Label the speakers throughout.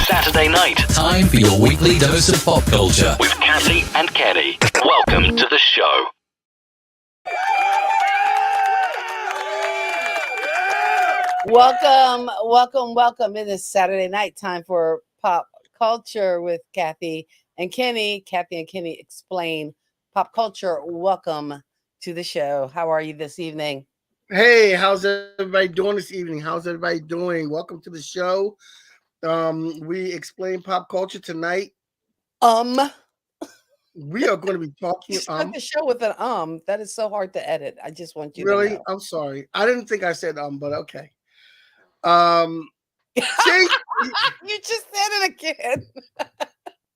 Speaker 1: Saturday night.
Speaker 2: Time for your weekly dose of pop culture
Speaker 1: with Kathy and Kenny. Welcome to the show.
Speaker 3: Welcome. It is Saturday night. Time for pop culture with Kathy and Kenny. Kathy and Kenny explain pop culture. Welcome to the show. How are you this evening?
Speaker 4: Hey, how's everybody doing this evening? How's everybody doing? Welcome to the show. We explain pop culture tonight. We are going to be talking.
Speaker 3: You start the show with an That is so hard to edit. I just want you to know.
Speaker 4: I'm sorry. I didn't think I said but okay. See?
Speaker 3: You just said it again.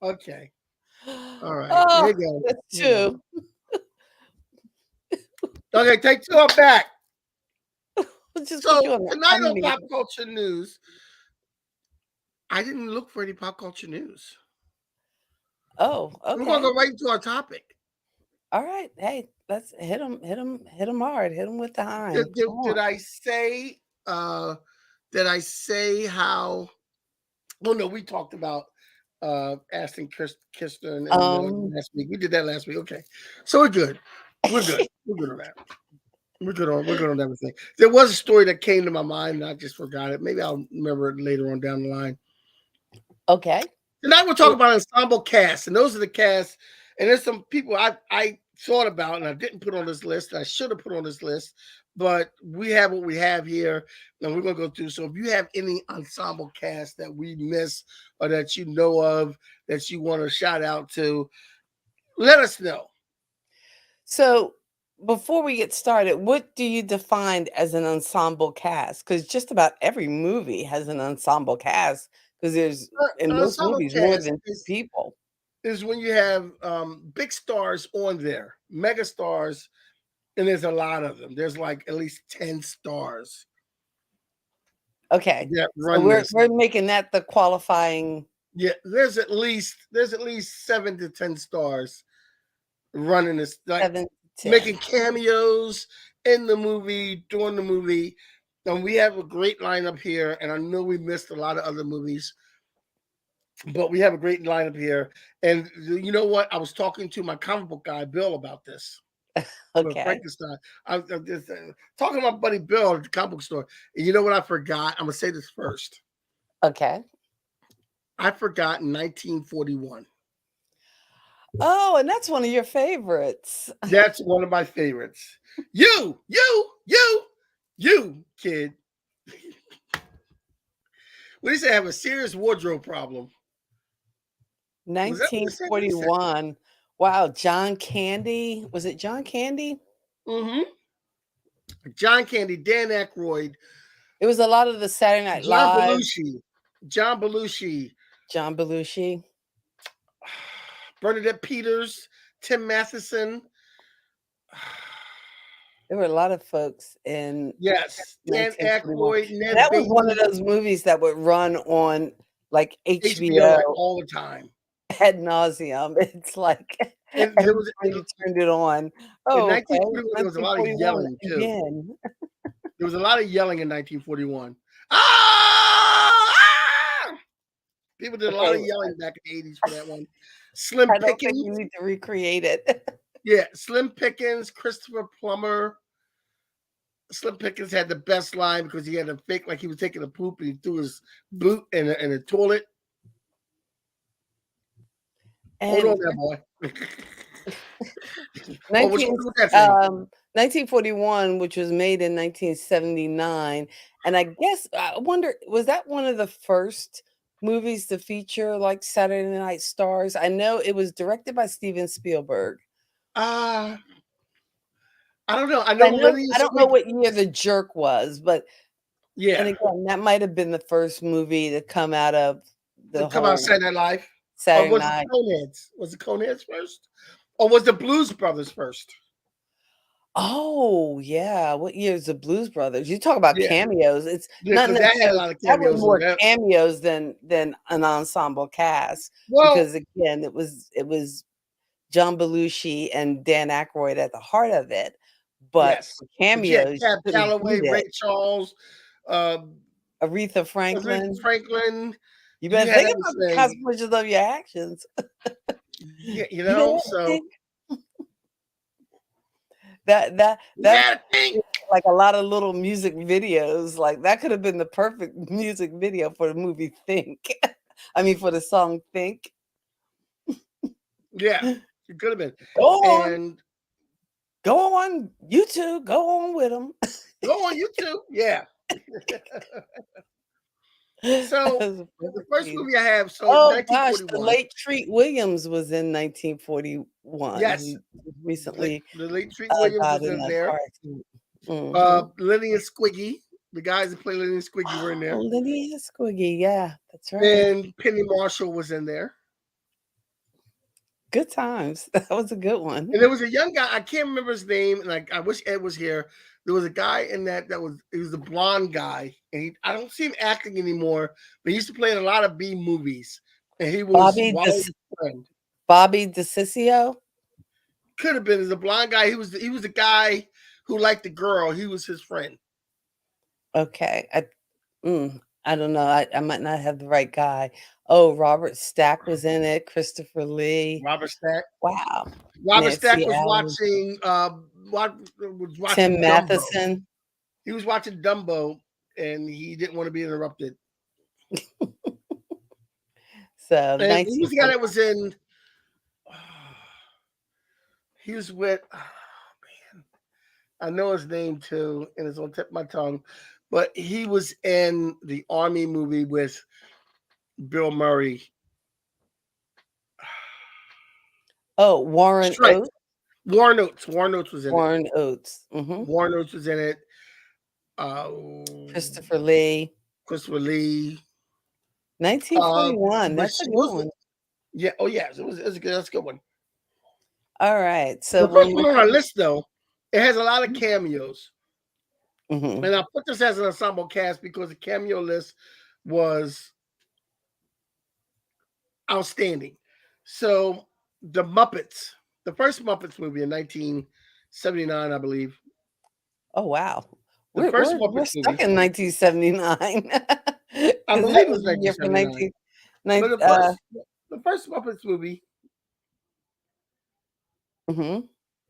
Speaker 4: Okay. All right. Here you go.
Speaker 3: That's two.
Speaker 4: Okay, take two. I'm back.
Speaker 3: Just
Speaker 4: so tonight on pop culture news, I didn't look for any pop culture news.
Speaker 3: Oh, okay.
Speaker 4: We're gonna go right into our topic.
Speaker 3: All right. Hey, let's hit them hard. Hit them with the high.
Speaker 4: Did I say how? Oh no, we talked about Ashton Kutcher and last week. We did that last week. Okay, so we're good. We're good. We're good on that. We're good on everything. There was a story that came to my mind, and I just forgot it. Maybe I'll remember it later on down the line.
Speaker 3: Okay.
Speaker 4: Tonight we're talking about Ensemble Casts, and those are the casts. And there's some people I thought about, and I didn't put on this list. I should have put on this list, but we have what we have here, and we're gonna go through. So if you have any ensemble cast that we miss or that you know of that you want to shout out to, let us know.
Speaker 3: So before we get started, what do you define as an ensemble cast? Because just about every movie has an ensemble cast. Because there's in most
Speaker 4: Ensemble
Speaker 3: movies more
Speaker 4: cast
Speaker 3: than two people.
Speaker 4: is when you have big stars on there, mega stars, and there's a lot of them. There's like at least 10 stars
Speaker 3: Okay,
Speaker 4: that
Speaker 3: so
Speaker 4: run
Speaker 3: we're
Speaker 4: this.
Speaker 3: we're making that the qualifying
Speaker 4: Yeah, there's at least 7 to 10 stars running this, like
Speaker 3: 7 to 10.
Speaker 4: making cameos in the movie, during the movie. And we have a great lineup here, and I know we missed a lot of other movies, but we have a great lineup here. And you know what? I was talking to my comic book guy, Bill, about this. With
Speaker 3: Okay,
Speaker 4: Frankenstein. I'm just talking to my buddy Bill at the comic book store. And you know what I forgot? I'm going to say this first.
Speaker 3: okay.
Speaker 4: I forgot 1941.
Speaker 3: Oh, and that's one of your favorites.
Speaker 4: That's one of my favorites. You, kid. What do you say? I have a serious wardrobe problem. Was that what you said?
Speaker 3: 1941. Wow, John Candy. Was it John Candy?
Speaker 4: Mm-hmm. John Candy, Dan Aykroyd,
Speaker 3: It was a lot of the Saturday Night
Speaker 4: John
Speaker 3: Live.
Speaker 4: Belushi,
Speaker 3: John Belushi.
Speaker 4: Bernadette Peters, Tim Matheson.
Speaker 3: There were a lot of folks in
Speaker 4: Yes, Dan
Speaker 3: 1941.
Speaker 4: Aykroyd, Ned
Speaker 3: That was
Speaker 4: Beatty,
Speaker 3: one of those movies that would run on like
Speaker 4: HBO
Speaker 3: HBO
Speaker 4: like, all the time.
Speaker 3: ad nauseum. It's like
Speaker 4: And
Speaker 3: every
Speaker 4: there was
Speaker 3: time you turned it on.
Speaker 4: in
Speaker 3: Oh, okay.
Speaker 4: 1941, there was a lot of
Speaker 3: 1941
Speaker 4: yelling too.
Speaker 3: again.
Speaker 4: There was a lot of yelling in 1941. Ah! People did a lot of yelling back in the 80s for that one. Slim
Speaker 3: I don't think
Speaker 4: Pickens.
Speaker 3: you need to recreate it.
Speaker 4: Yeah, Slim Pickens, Christopher Plummer. Slim Pickens had the best line because he had a fake like he was taking a poop and he threw his boot in a toilet. Hold on there, boy.
Speaker 3: 1941, which was made in 1979. And I guess, I wonder, was that one of the first movies to feature like Saturday Night Stars? I know it was directed by Steven Spielberg.
Speaker 4: I don't know. I
Speaker 3: don't know what year The Jerk was, but
Speaker 4: yeah.
Speaker 3: And again, that might have been the first movie to come out of
Speaker 4: come out Saturday Night Live.
Speaker 3: Saturday
Speaker 4: or was
Speaker 3: Night.
Speaker 4: it Coneheads? Was it Coneheads first? Or was the Blues Brothers first?
Speaker 3: Oh, yeah. What year is the Blues Brothers? You talk about cameos. It's not
Speaker 4: that had a lot of
Speaker 3: that was
Speaker 4: cameos.
Speaker 3: more cameos than an ensemble cast.
Speaker 4: Well,
Speaker 3: because again, it was John Belushi and Dan Aykroyd at the heart of it. But for cameos,
Speaker 4: Cab Calloway, Ray Charles,
Speaker 3: Aretha Franklin. You better think about the consequences of your actions.
Speaker 4: Yeah, you know, so
Speaker 3: that like a lot of little music videos, like that could have been the perfect music video for the movie Think. I mean, for the song Think.
Speaker 4: Yeah, it could have been.
Speaker 3: Go on YouTube. Go on with them.
Speaker 4: Go on YouTube. Yeah. So the first movie I have. So
Speaker 3: oh gosh, the late Treat Williams was in 1941.
Speaker 4: Yes,
Speaker 3: he recently.
Speaker 4: The late Treat Williams was in there. Lenny and Squiggy, the guys that play Lenny and Squiggy were in there.
Speaker 3: Lenny and Squiggy, yeah, that's right.
Speaker 4: And Penny Marshall was in there.
Speaker 3: Good times. That was a good one.
Speaker 4: And there was a young guy. I can't remember his name, and I wish Ed was here. There was a guy in he was a blonde guy, and I don't see him acting anymore, but he used to play in a lot of B movies. And he was
Speaker 3: Bobby DeCiccio.
Speaker 4: Could have been as a blonde guy. He was the guy who liked the girl. He was his friend.
Speaker 3: Okay, I don't know. I might not have the right guy. Oh, Robert Stack was in it. Christopher Lee.
Speaker 4: Robert Stack.
Speaker 3: Wow.
Speaker 4: Robert Stack was watching.
Speaker 3: Tim
Speaker 4: Dumbo.
Speaker 3: Matheson.
Speaker 4: He was watching Dumbo, and he didn't want to be interrupted.
Speaker 3: So
Speaker 4: he was the guy that was in. He was with. Oh man, I know his name too, and it's on the tip of my tongue. But he was in the Army movie with Bill Murray.
Speaker 3: Oh, Warren Oates.
Speaker 4: Warren Oates. Warren Oates was in it.
Speaker 3: Warren Oates.
Speaker 4: Warren Oates was in it.
Speaker 3: Christopher Lee.
Speaker 4: Christopher Lee.
Speaker 3: 1941. That's a good one.
Speaker 4: Yeah. Oh, yeah. It was a good. That's a good one.
Speaker 3: All right. So
Speaker 4: the first one on our list, though, it has a lot of cameos.
Speaker 3: Mm-hmm.
Speaker 4: And I put this as an ensemble cast because the cameo list was outstanding. So the Muppets, the first Muppets movie in 1979, I believe.
Speaker 3: Oh, wow.
Speaker 4: We're
Speaker 3: stuck in 1979.
Speaker 4: I believe it was 1979. But the first Muppets movie,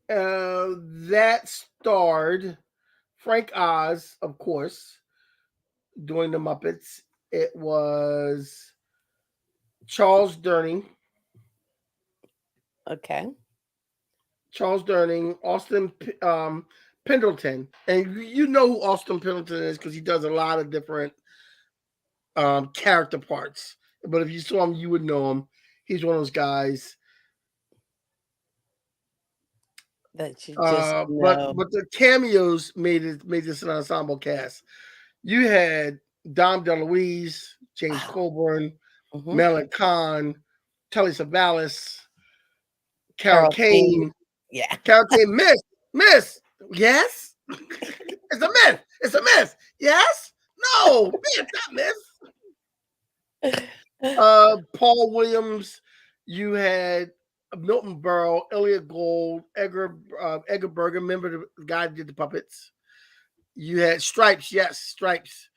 Speaker 4: that starred Frank Oz, of course, doing the Muppets. It was Charles Durning.
Speaker 3: Okay.
Speaker 4: Charles Durning, Austin Pendleton, and you know who Austin Pendleton is because he does a lot of different character parts. But if you saw him, you would know him. He's one of those guys
Speaker 3: that you just know.
Speaker 4: But the cameos made this an ensemble cast. You had Dom DeLuise, James Coburn, Madeline Kahn, Telly Savalas, Carol Kane.
Speaker 3: Yeah.
Speaker 4: Carol Kane, Miss. Yes? It's a myth. Yes? No, myth, not myth. Paul Williams, you had Milton Berle, Elliot Gould, Edgar Bergen. Remember the guy that did the puppets? You had Stripes. Yes, Stripes.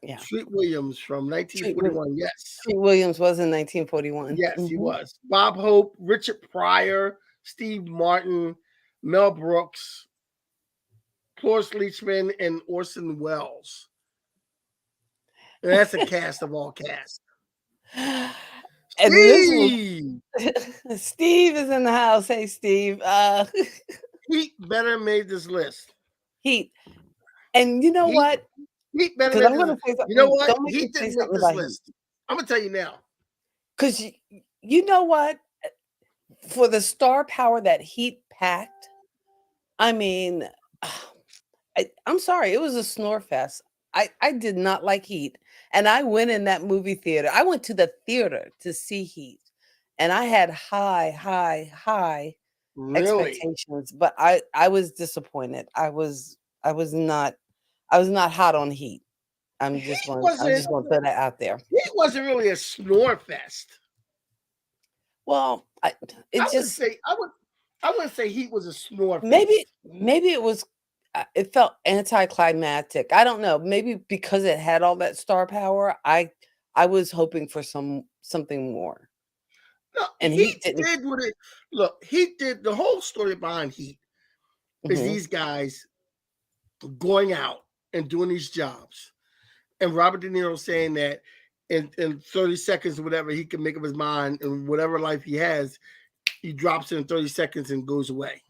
Speaker 3: Yeah.
Speaker 4: Treat Williams from 1941. Yes.
Speaker 3: Treat Williams was in 1941.
Speaker 4: Yes, he was. Bob Hope, Richard Pryor, Steve Martin, Mel Brooks, Cloris Leachman, and Orson Welles. And that's a cast of all casts.
Speaker 3: Steve! Steve is in the house. Hey, Steve.
Speaker 4: Heat better made this list.
Speaker 3: Heat. And you know what?
Speaker 4: Heat better made this list. You know what? Heat didn't make this list. I'm going to tell you now.
Speaker 3: Because you know what? For the star power that Heat packed, I mean, I'm sorry. It was a snore fest. I did not like Heat. And I went in that movie theater. I went to the theater to see Heat. And I had high expectations. But I was disappointed. I was not hot on Heat. I'm just going to throw that out there.
Speaker 4: Heat wasn't really a snore fest.
Speaker 3: Well, I wouldn't
Speaker 4: say Heat was a snore fest.
Speaker 3: Maybe it was. It felt anticlimactic. I don't know. Maybe because it had all that star power, I was hoping for something more.
Speaker 4: No, and Heat did what it. Look, Heat did the whole story behind Heat. Is these guys going out and doing these jobs, and Robert De Niro saying that in 30 seconds or whatever he can make up his mind, and whatever life he has, he drops it in 30 seconds and goes away.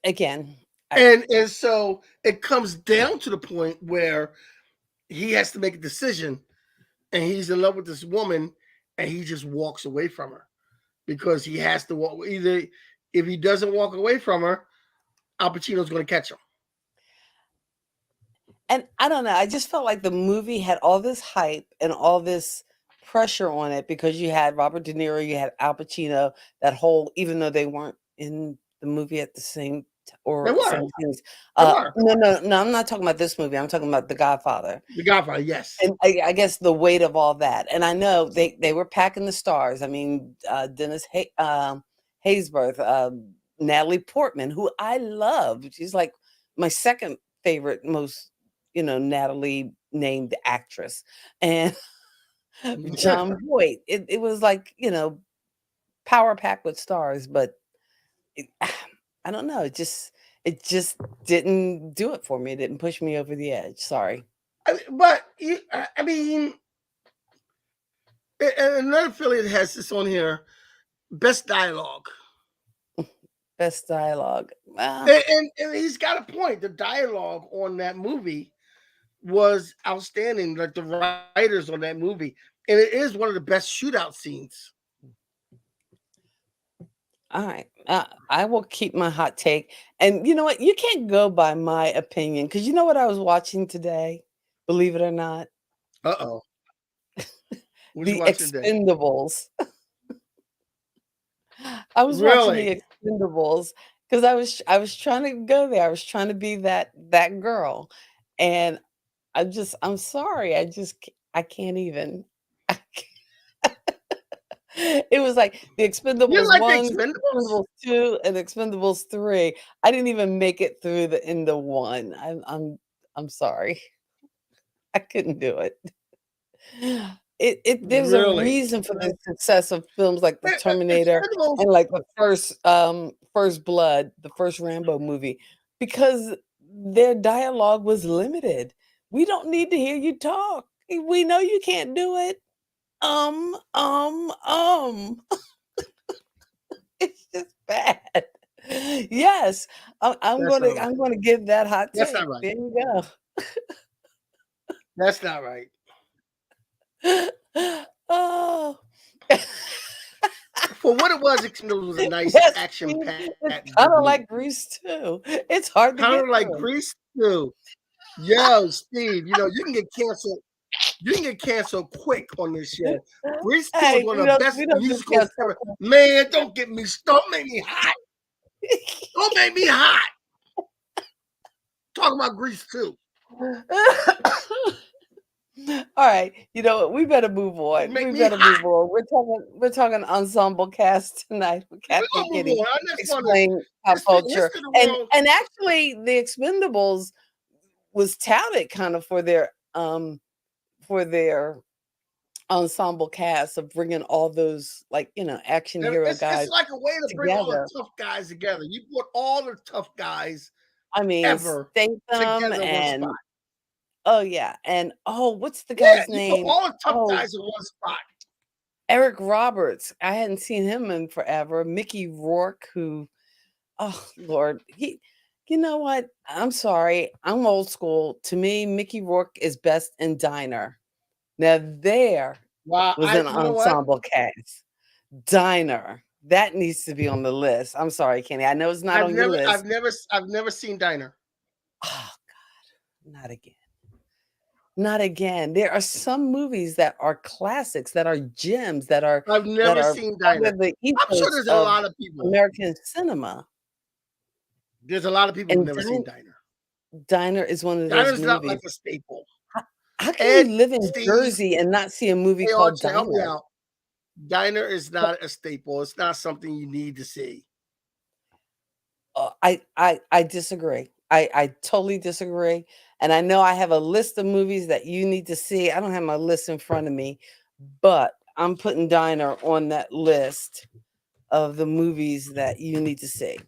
Speaker 3: Again.
Speaker 4: And so it comes down to the point where he has to make a decision, and he's in love with this woman, and he just walks away from her because he has to walk. Either if he doesn't walk away from her, Al Pacino's going to catch him.
Speaker 3: And I don't know. I just felt like the movie had all this hype and all this pressure on it because you had Robert De Niro, you had Al Pacino, that whole, even though they weren't in the movie at the same or same things. No, I'm not talking about this movie. I'm talking about The Godfather.
Speaker 4: The Godfather, yes.
Speaker 3: And I guess the weight of all that. And I know they were packing the stars. I mean, Dennis Haysbert, Natalie Portman, who I love. She's like my second favorite, most, Natalie named actress. And John Voight. It was like, power packed with stars, but I don't know. It just didn't do it for me. It didn't push me over the edge. Sorry.
Speaker 4: But another affiliate has this on here. Best dialogue.
Speaker 3: Best dialogue.
Speaker 4: And he's got a point. The dialogue on that movie was outstanding. Like the writers on that movie, and it is one of the best shootout scenes.
Speaker 3: All right. I will keep my hot take. And you know what? You can't go by my opinion because you know what I was watching today? Believe it or not,
Speaker 4: Uh-oh. What you
Speaker 3: The
Speaker 4: watching today?
Speaker 3: Expendables. I was watching
Speaker 4: Really?
Speaker 3: The Expendables because I was trying to go there. I was trying to be that girl, and I'm sorry. I can't even. I It was like The
Speaker 4: You
Speaker 3: Expendables
Speaker 4: like the
Speaker 3: 1,
Speaker 4: Expendables?
Speaker 3: Expendables 2, and Expendables 3. I didn't even make it through the end of 1. I'm sorry. I couldn't do it. It there's a
Speaker 4: Really?
Speaker 3: reason for the success of films like The Terminator
Speaker 4: Expendables.
Speaker 3: and like the First Blood, the first Rambo movie, because their dialogue was limited. We don't need to hear you talk. We know you can't do it. Um, um, um. It's just bad. Yes, I'm
Speaker 4: That's
Speaker 3: gonna
Speaker 4: not right.
Speaker 3: I'm gonna give that hot
Speaker 4: That's not
Speaker 3: take.
Speaker 4: right.
Speaker 3: There you
Speaker 4: That's not right.
Speaker 3: go. Oh.
Speaker 4: For what it was, Expendables was a nice
Speaker 3: Yes, see,
Speaker 4: action-packed
Speaker 3: it's
Speaker 4: good
Speaker 3: kinda like
Speaker 4: movie.
Speaker 3: Grease too. It's hard to
Speaker 4: Kind
Speaker 3: get
Speaker 4: of like
Speaker 3: through.
Speaker 4: Grease too. Yo, Steve, you can get canceled. You can get canceled quick on this show. Grease 2 is
Speaker 3: Hey,
Speaker 4: one
Speaker 3: we
Speaker 4: of the
Speaker 3: don't
Speaker 4: best
Speaker 3: we don't just
Speaker 4: musicals
Speaker 3: get so
Speaker 4: ever. Man, don't make me hot. Don't make me hot. Talking about Grease 2.
Speaker 3: All right, you know what? We better move on.
Speaker 4: Make
Speaker 3: We
Speaker 4: me
Speaker 3: better
Speaker 4: hot.
Speaker 3: move on. We're talking ensemble cast tonight with
Speaker 4: We're
Speaker 3: Kathy and
Speaker 4: gonna move
Speaker 3: Kitty.
Speaker 4: on. Our next one is
Speaker 3: Explain pop culture.
Speaker 4: history of the
Speaker 3: And
Speaker 4: world.
Speaker 3: and actually the Expendables was touted kind of for their ensemble cast of bringing all those like, action hero
Speaker 4: It's
Speaker 3: guys
Speaker 4: like a way to bring all the
Speaker 3: together.
Speaker 4: tough guys together. You put all the tough guys
Speaker 3: I mean,
Speaker 4: ever
Speaker 3: Statham
Speaker 4: together in one spot.
Speaker 3: and oh yeah, and what's the
Speaker 4: Yeah,
Speaker 3: guy's
Speaker 4: you put
Speaker 3: name?
Speaker 4: all the tough
Speaker 3: Oh,
Speaker 4: guys in one spot.
Speaker 3: Eric Roberts. I hadn't seen him in forever. Mickey Rourke, who, oh Lord, you know what? I'm sorry, I'm old school. To me, Mickey Rourke is best in Diner. Now there
Speaker 4: Wow,
Speaker 3: was an
Speaker 4: you know what?
Speaker 3: ensemble cast. Diner. That needs to be on the list. I'm sorry, Kenny. I know it's not
Speaker 4: I've
Speaker 3: on your
Speaker 4: never,
Speaker 3: list.
Speaker 4: I've never seen Diner.
Speaker 3: Oh God, not again. Not again. There are some movies that are classics, that are gems, that are
Speaker 4: I've
Speaker 3: that
Speaker 4: never
Speaker 3: are
Speaker 4: seen
Speaker 3: part
Speaker 4: Diner.
Speaker 3: of the
Speaker 4: I'm sure
Speaker 3: ethos
Speaker 4: there's a
Speaker 3: of
Speaker 4: lot of people.
Speaker 3: American cinema.
Speaker 4: There's a lot of people who've
Speaker 3: And
Speaker 4: never seen Diner.
Speaker 3: Diner is one of those
Speaker 4: Diner's not like
Speaker 3: movies.
Speaker 4: a staple.
Speaker 3: How can
Speaker 4: Ed,
Speaker 3: you live in
Speaker 4: Steve,
Speaker 3: Jersey and not see a movie
Speaker 4: hey
Speaker 3: called
Speaker 4: Archie, help me
Speaker 3: Diner?
Speaker 4: out. Diner is not a staple. It's not something you need to see.
Speaker 3: I disagree. I totally disagree. And I know I have a list of movies that you need to see. I don't have my list in front of me, but I'm putting Diner on that list of the movies that you need to see.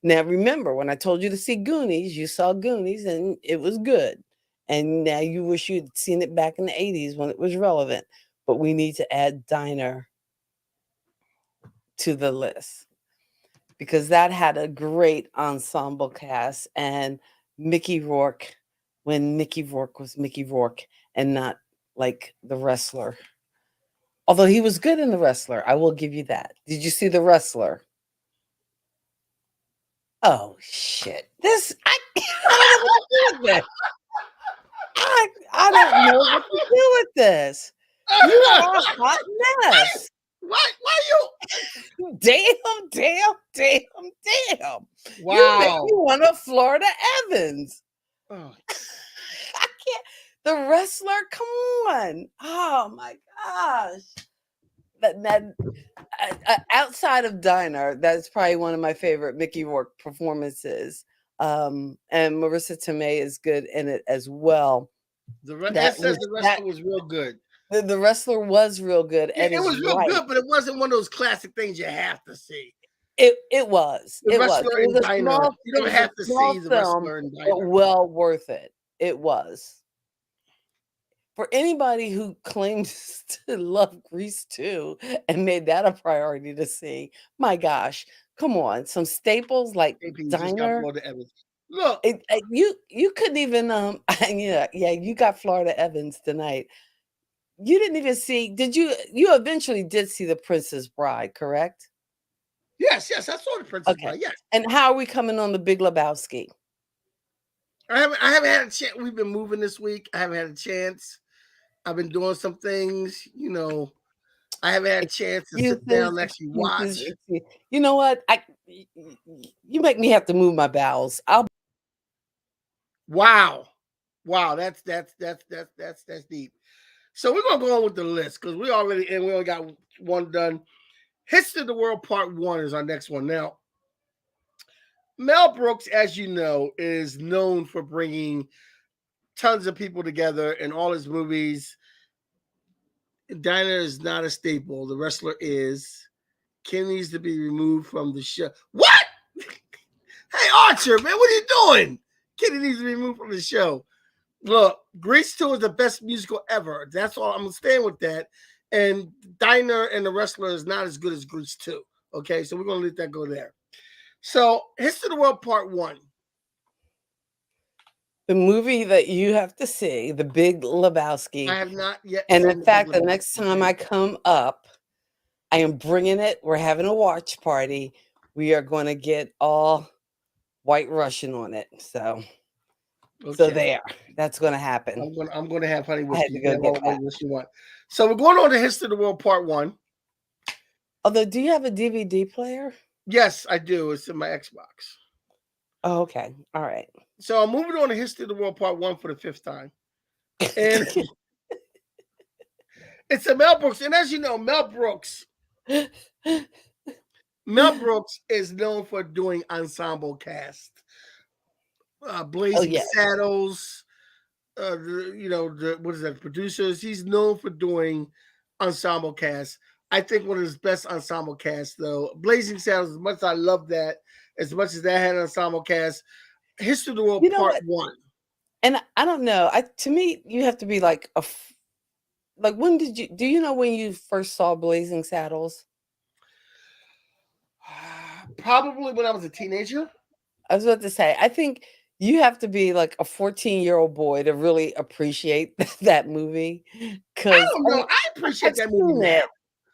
Speaker 3: Now, remember, when I told you to see Goonies, you saw Goonies and it was good. And now you wish you'd seen it back in the 80s when it was relevant. But we need to add Diner to the list because that had a great ensemble cast and Mickey Rourke when Mickey Rourke was Mickey Rourke and not like the wrestler. Although he was good in the wrestler, I will give you that. Did you see the wrestler? Oh shit! I don't know what to do with this. I don't know what to do with this. You are a hot mess.
Speaker 4: Why you?
Speaker 3: Damn, damn, damn, damn. You make me
Speaker 4: Wow.
Speaker 3: want a Florida Evans.
Speaker 4: Oh,
Speaker 3: I can't. The wrestler, come on. Oh my gosh. Outside of Diner, that's probably one of my favorite Mickey Rourke performances. And Marissa Tomei is good in it as well.
Speaker 4: Ed
Speaker 3: That
Speaker 4: says
Speaker 3: was
Speaker 4: the
Speaker 3: that
Speaker 4: wrestler was real good.
Speaker 3: the wrestler was real good.
Speaker 4: Yeah,
Speaker 3: Ed
Speaker 4: it
Speaker 3: is
Speaker 4: was real
Speaker 3: right.
Speaker 4: good, but it wasn't one of those classic things you have to see.
Speaker 3: It was.
Speaker 4: The
Speaker 3: It was.
Speaker 4: wrestler
Speaker 3: It
Speaker 4: in
Speaker 3: was a
Speaker 4: Diner.
Speaker 3: small
Speaker 4: You
Speaker 3: it
Speaker 4: don't
Speaker 3: was a
Speaker 4: have to
Speaker 3: small
Speaker 4: see the
Speaker 3: film,
Speaker 4: wrestler in
Speaker 3: but
Speaker 4: Diner.
Speaker 3: well worth it. It was. For anybody who claims to love Grease too and made that a priority to see, my gosh, come on, some staples like
Speaker 4: AP just got
Speaker 3: Diner.
Speaker 4: Florida Evans. Look,
Speaker 3: You couldn't even yeah, you got Florida Evans tonight. You didn't even see. You eventually did see The Princess Bride, correct?
Speaker 4: Yes, I saw the Princess
Speaker 3: Okay.
Speaker 4: Bride. Yes,
Speaker 3: And how are we coming on the Big Lebowski?
Speaker 4: I haven't had a chance. We've been moving this week. I haven't had a chance. I've been doing some things. I haven't had a chance to sit down and actually watch.
Speaker 3: You know what? You make me have to move my bowels.
Speaker 4: Wow, that's deep. So we're gonna go on with the list because we only got one done. History of the World Part 1 is our next one. Now, Mel Brooks, as you know, is known for bringing tons of people together in all his movies. Diner is not a staple. The Wrestler is. Ken needs to be removed from the show. What? Hey, Archer, man, what are you doing? Kenny needs to be removed from the show. Look, Grease 2 is the best musical ever. That's all. I'm staying with that. And Diner and the Wrestler is not as good as Grease 2. Okay, so we're going to let that go there. So, History of the World Part 1.
Speaker 3: The movie that you have to see, The Big Lebowski.
Speaker 4: I have not yet
Speaker 3: And
Speaker 4: seen
Speaker 3: in fact, the next time I come up, I am bringing it. We're having a watch party. We are going to get all White Russian on it. So there. That's going to happen.
Speaker 4: I'm going to have honey whiskey.
Speaker 3: I had to go get that.
Speaker 4: You want. So we're going on to History of the World Part 1.
Speaker 3: Although, do you have a DVD player?
Speaker 4: Yes, I do. It's in my Xbox.
Speaker 3: Oh, okay. All right.
Speaker 4: So I'm moving on to History of the World Part 1 for the 5th time. And it's a Mel Brooks. And as you know, Mel Brooks is known for doing ensemble cast. Blazing Saddles, what is that? Producers. He's known for doing ensemble cast. I think one of his best ensemble casts, though. Blazing Saddles, as much as I love that, as much as that had an ensemble cast, History of the World Part 1.
Speaker 3: And I don't know. To me, you have to be like when do you know when you first saw Blazing Saddles?
Speaker 4: Probably when I was a teenager.
Speaker 3: I was about to say, I think you have to be like a 14-year-old boy to really appreciate that movie.
Speaker 4: I don't know. I appreciate that movie now.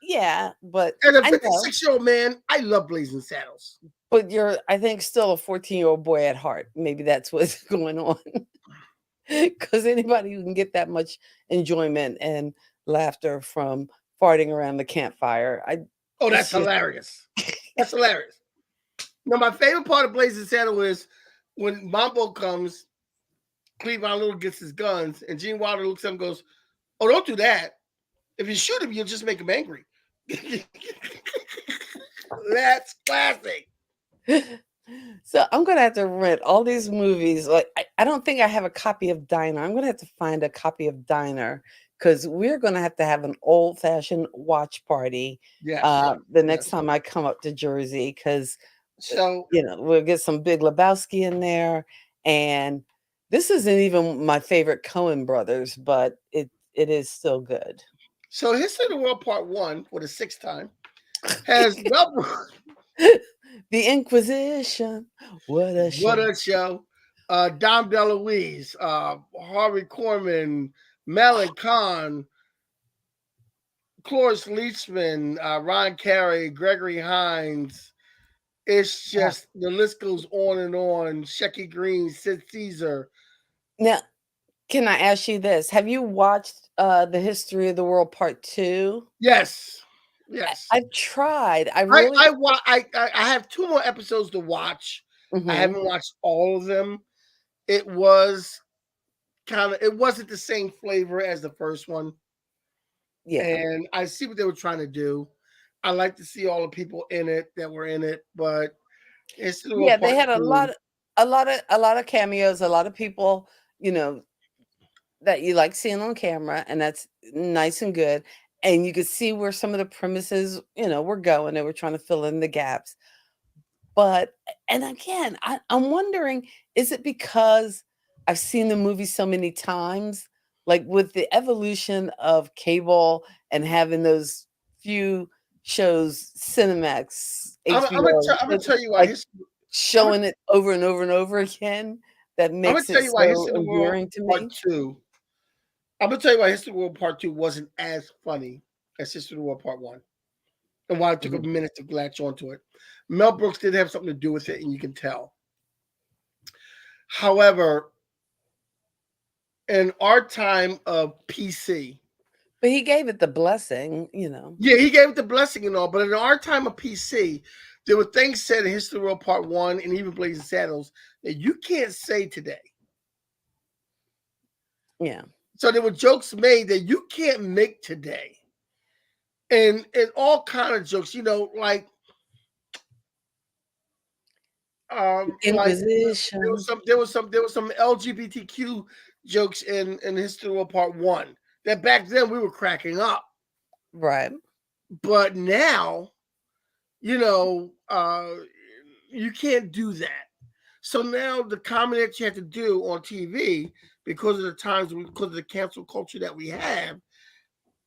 Speaker 3: Yeah, but
Speaker 4: as a 56-year-old man, I love Blazing Saddles.
Speaker 3: But you're, I think, still a 14-year-old boy at heart. Maybe that's what's going on. Because anybody who can get that much enjoyment and laughter from farting around the campfire,
Speaker 4: that's hilarious. That's hilarious. Now, my favorite part of Blazing Saddles is when Mambo comes, Cleavon Little gets his guns, and Gene Wilder looks at him and goes, "Oh, don't do that. If you shoot him, you'll just make him angry." That's classic.
Speaker 3: So I'm gonna have to rent all these movies. Like I don't think I have a copy of Diner. I'm gonna have to find a copy of Diner because we're gonna have to have an old-fashioned watch party. The next time I come up to Jersey, because we'll get some Big Lebowski in there, and this isn't even my favorite Coen brothers, but it is still good.
Speaker 4: So History of the World Part 1 for the 6th time has
Speaker 3: The Inquisition. What a
Speaker 4: show. Dom DeLuise, Harvey Korman, Malin Khan, Cloris Leachman, Ron Carey, Gregory Hines. It's just the list goes on and on. Shecky Green, Sid Caesar.
Speaker 3: Now, can I ask you this? Have you watched The History of the World Part 2?
Speaker 4: Yes.
Speaker 3: I've tried. I
Speaker 4: have 2 more episodes to watch.
Speaker 3: Mm-hmm.
Speaker 4: I haven't watched all of them. It wasn't the same flavor as the first one. Yeah. And I see what they were trying to do. I like to see all the people in it that were in it, but it's
Speaker 3: they had a lot of cameos, a lot of people, that you like seeing on camera, and that's nice and good. And you could see where some of the premises, were going. They were trying to fill in the gaps. But, and again, I'm wondering, is it because I've seen the movie so many times? Like with the evolution of cable and having those few shows, Cinemax, HBO,
Speaker 4: I'm going to tell you why.
Speaker 3: Showing it over and over and over again, that makes it so endearing to me.
Speaker 4: I'm going to tell you why History of the World Part 2 wasn't as funny as History of the World Part 1. and why it took a minute to latch onto it. Mel Brooks did have something to do with it, and you can tell. However, in our time of PC,
Speaker 3: but he gave it the blessing,
Speaker 4: Yeah, he gave it the blessing and all, but in our time of PC, there were things said in History World Part 1 and even Blazing Saddles that you can't say today.
Speaker 3: Yeah.
Speaker 4: So there were jokes made that you can't make today. And all kind of jokes, like
Speaker 3: Inquisition.
Speaker 4: there was some LGBTQ jokes in History World Part 1 that back then we were cracking up.
Speaker 3: Right.
Speaker 4: But now, you can't do that. So now the comedy that you have to do on TV, because of the because of the cancel culture that we have,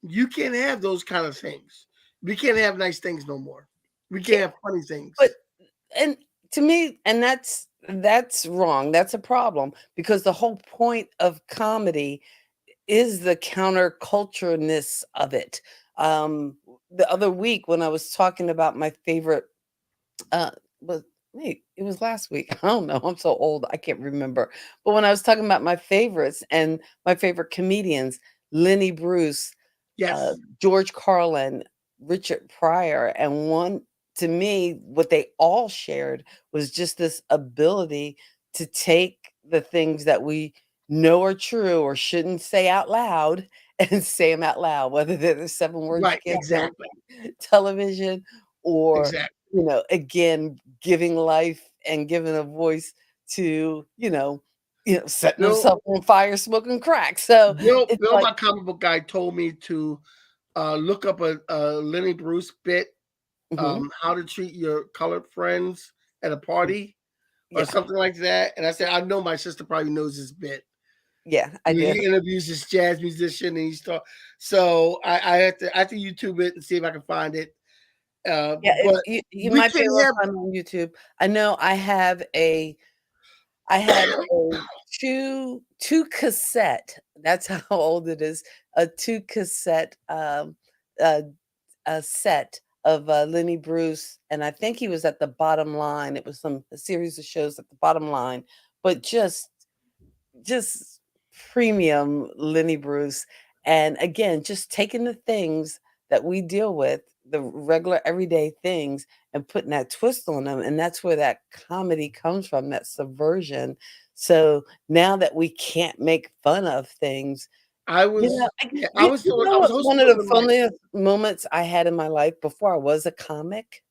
Speaker 4: you can't have those kind of things. We can't have nice things no more. We can't have funny things.
Speaker 3: And to me, and that's wrong. That's a problem, because the whole point of comedy is the countercultureness of it. The other week when I was talking about my favorite, it was last week. I don't know. I'm so old. I can't remember. But when I was talking about my favorites and my favorite comedians, Lenny Bruce,
Speaker 4: yes,
Speaker 3: George Carlin, Richard Pryor, and to me, what they all shared was just this ability to take the things that we know are true or shouldn't say out loud and say them out loud, whether they're the 7 words
Speaker 4: right,
Speaker 3: you can't say on
Speaker 4: exactly,
Speaker 3: television, or
Speaker 4: exactly.
Speaker 3: again, giving life and giving a voice to setting himself on fire, smoking crack. So
Speaker 4: Bill,
Speaker 3: it's
Speaker 4: my comic book guy, told me to look up a Lenny Bruce bit, how to treat your colored friends at a party or something like that. And I said, I know my sister probably knows this bit.
Speaker 3: Yeah, I did.
Speaker 4: He interviews this jazz musician, and he's talking. So I have to YouTube it and see if I can find it.
Speaker 3: Yeah,
Speaker 4: but
Speaker 3: you
Speaker 4: we
Speaker 3: might be
Speaker 4: can
Speaker 3: able to
Speaker 4: have
Speaker 3: find it on YouTube. I know I have a two cassette. That's how old it is. A 2 cassette uh, a set of Lenny Bruce, and I think he was at the Bottom Line. It was a series of shows at the Bottom Line, but just premium Lenny Bruce. And again, just taking the things that we deal with, the regular everyday things, and putting that twist on them. And that's where that comedy comes from, that subversion. So now that we can't make fun of things,
Speaker 4: I was
Speaker 3: one of the funniest moments I had in my life before I was a comic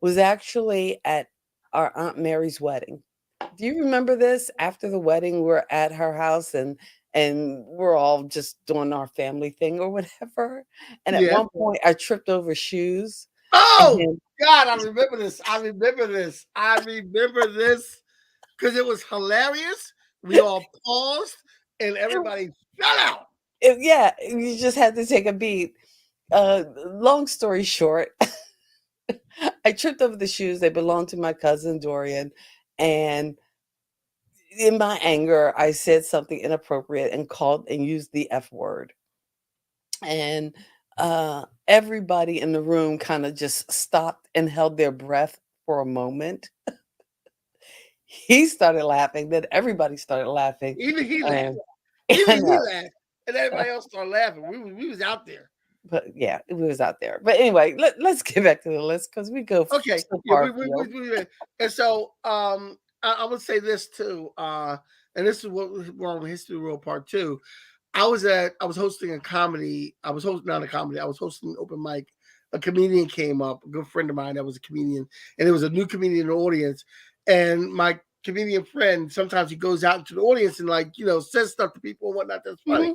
Speaker 3: was actually at our Aunt Mary's wedding. Do you remember this? After the wedding, we're at her house and we're all just doing our family thing or whatever. And at one point, I tripped over shoes.
Speaker 4: Oh God, I remember this. Because it was hilarious. We all paused and everybody fell out.
Speaker 3: Yeah, you just had to take a beat. Long story short, I tripped over the shoes. They belonged to my cousin Dorian, and in my anger, I said something inappropriate and called and used the F word. And everybody in the room kind of just stopped and held their breath for a moment. He started laughing, then everybody started laughing.
Speaker 4: Even he laughed. And everybody else started laughing. We was out there.
Speaker 3: But yeah, it was out there. But anyway, let's get back to the list because we go
Speaker 4: okay.
Speaker 3: So far
Speaker 4: and so I would say this too, and this is what we're on History World Part 2. I was hosting a comedy. I was hosting an open mic. A comedian came up, a good friend of mine that was a comedian, and there was a new comedian in the audience. And my comedian friend, sometimes he goes out into the audience and says stuff to people and whatnot. That's funny.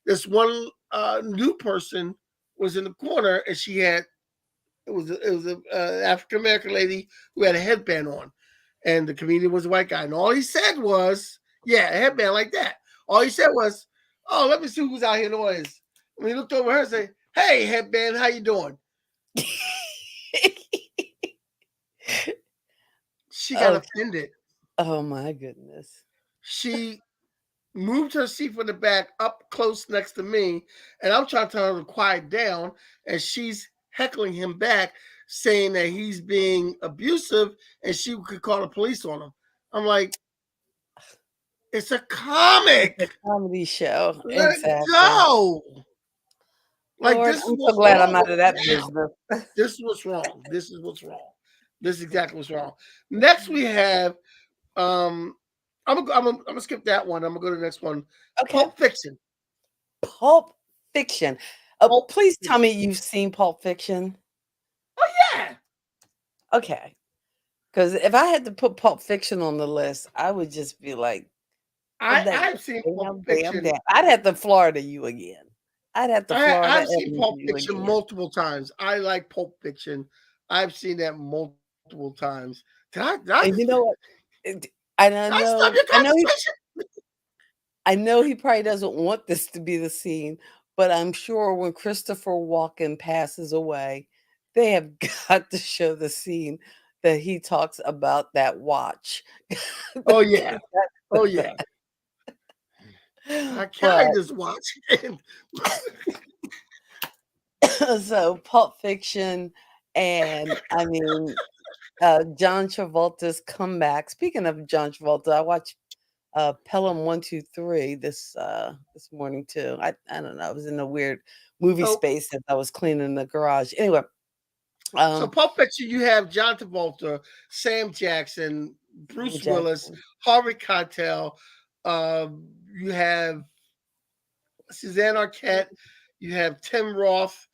Speaker 4: This one new person was in the corner, and she had it was a African American lady who had a headband on, and the comedian was a white guy, and all he said was, "Yeah, a headband like that." All he said was, "Oh, let me see who's out here in the audience." When he looked over her and said, "Hey, headband, how you doing?" She got offended.
Speaker 3: Oh my goodness.
Speaker 4: She moved her seat from the back up close next to me, and I'm trying to tell her to quiet down, and she's heckling him back, saying that he's being abusive and she could call the police on him. I'm like, it's a comic.
Speaker 3: It's a comedy show.
Speaker 4: Let
Speaker 3: Exactly.
Speaker 4: it go. Like,
Speaker 3: Lord,
Speaker 4: this is
Speaker 3: I'm so
Speaker 4: what's
Speaker 3: glad
Speaker 4: wrong
Speaker 3: I'm out of that
Speaker 4: now.
Speaker 3: business.
Speaker 4: This is what's wrong. This is what's wrong. This is exactly what's wrong. Next we have I'm gonna skip that one. I'm gonna go to the next one.
Speaker 3: Okay.
Speaker 4: Pulp Fiction.
Speaker 3: Pulp Fiction.
Speaker 4: Pulp
Speaker 3: Please tell
Speaker 4: Fiction.
Speaker 3: me you've seen Pulp Fiction.
Speaker 4: Oh yeah.
Speaker 3: Okay. Because if I had to put Pulp Fiction on the list, I would just be like,
Speaker 4: I've seen Pulp Fiction.
Speaker 3: I'd have to Florida you again. I'd have to Florida
Speaker 4: I've seen
Speaker 3: Evans
Speaker 4: Pulp
Speaker 3: you
Speaker 4: Fiction
Speaker 3: again.
Speaker 4: multiple times. I like Pulp Fiction. I've seen that multiple times.
Speaker 3: And you know what? I know he probably doesn't want this to be the scene, but I'm sure when Christopher Walken passes away, they have got to show the scene that he talks about that watch.
Speaker 4: Oh yeah. Oh yeah. I carry
Speaker 3: But
Speaker 4: this watch.
Speaker 3: so Pulp Fiction, and I mean John Travolta's comeback. Speaking of John Travolta, I watched Pelham 123 this morning too. I don't know. I was in a weird movie
Speaker 4: So-
Speaker 3: space as I was cleaning the garage. Anyway,
Speaker 4: So Pulp Fiction, you have John Travolta, Sam Jackson, Bruce Willis, Harvey Keitel. You have Suzanne Arquette. You have Tim Roth.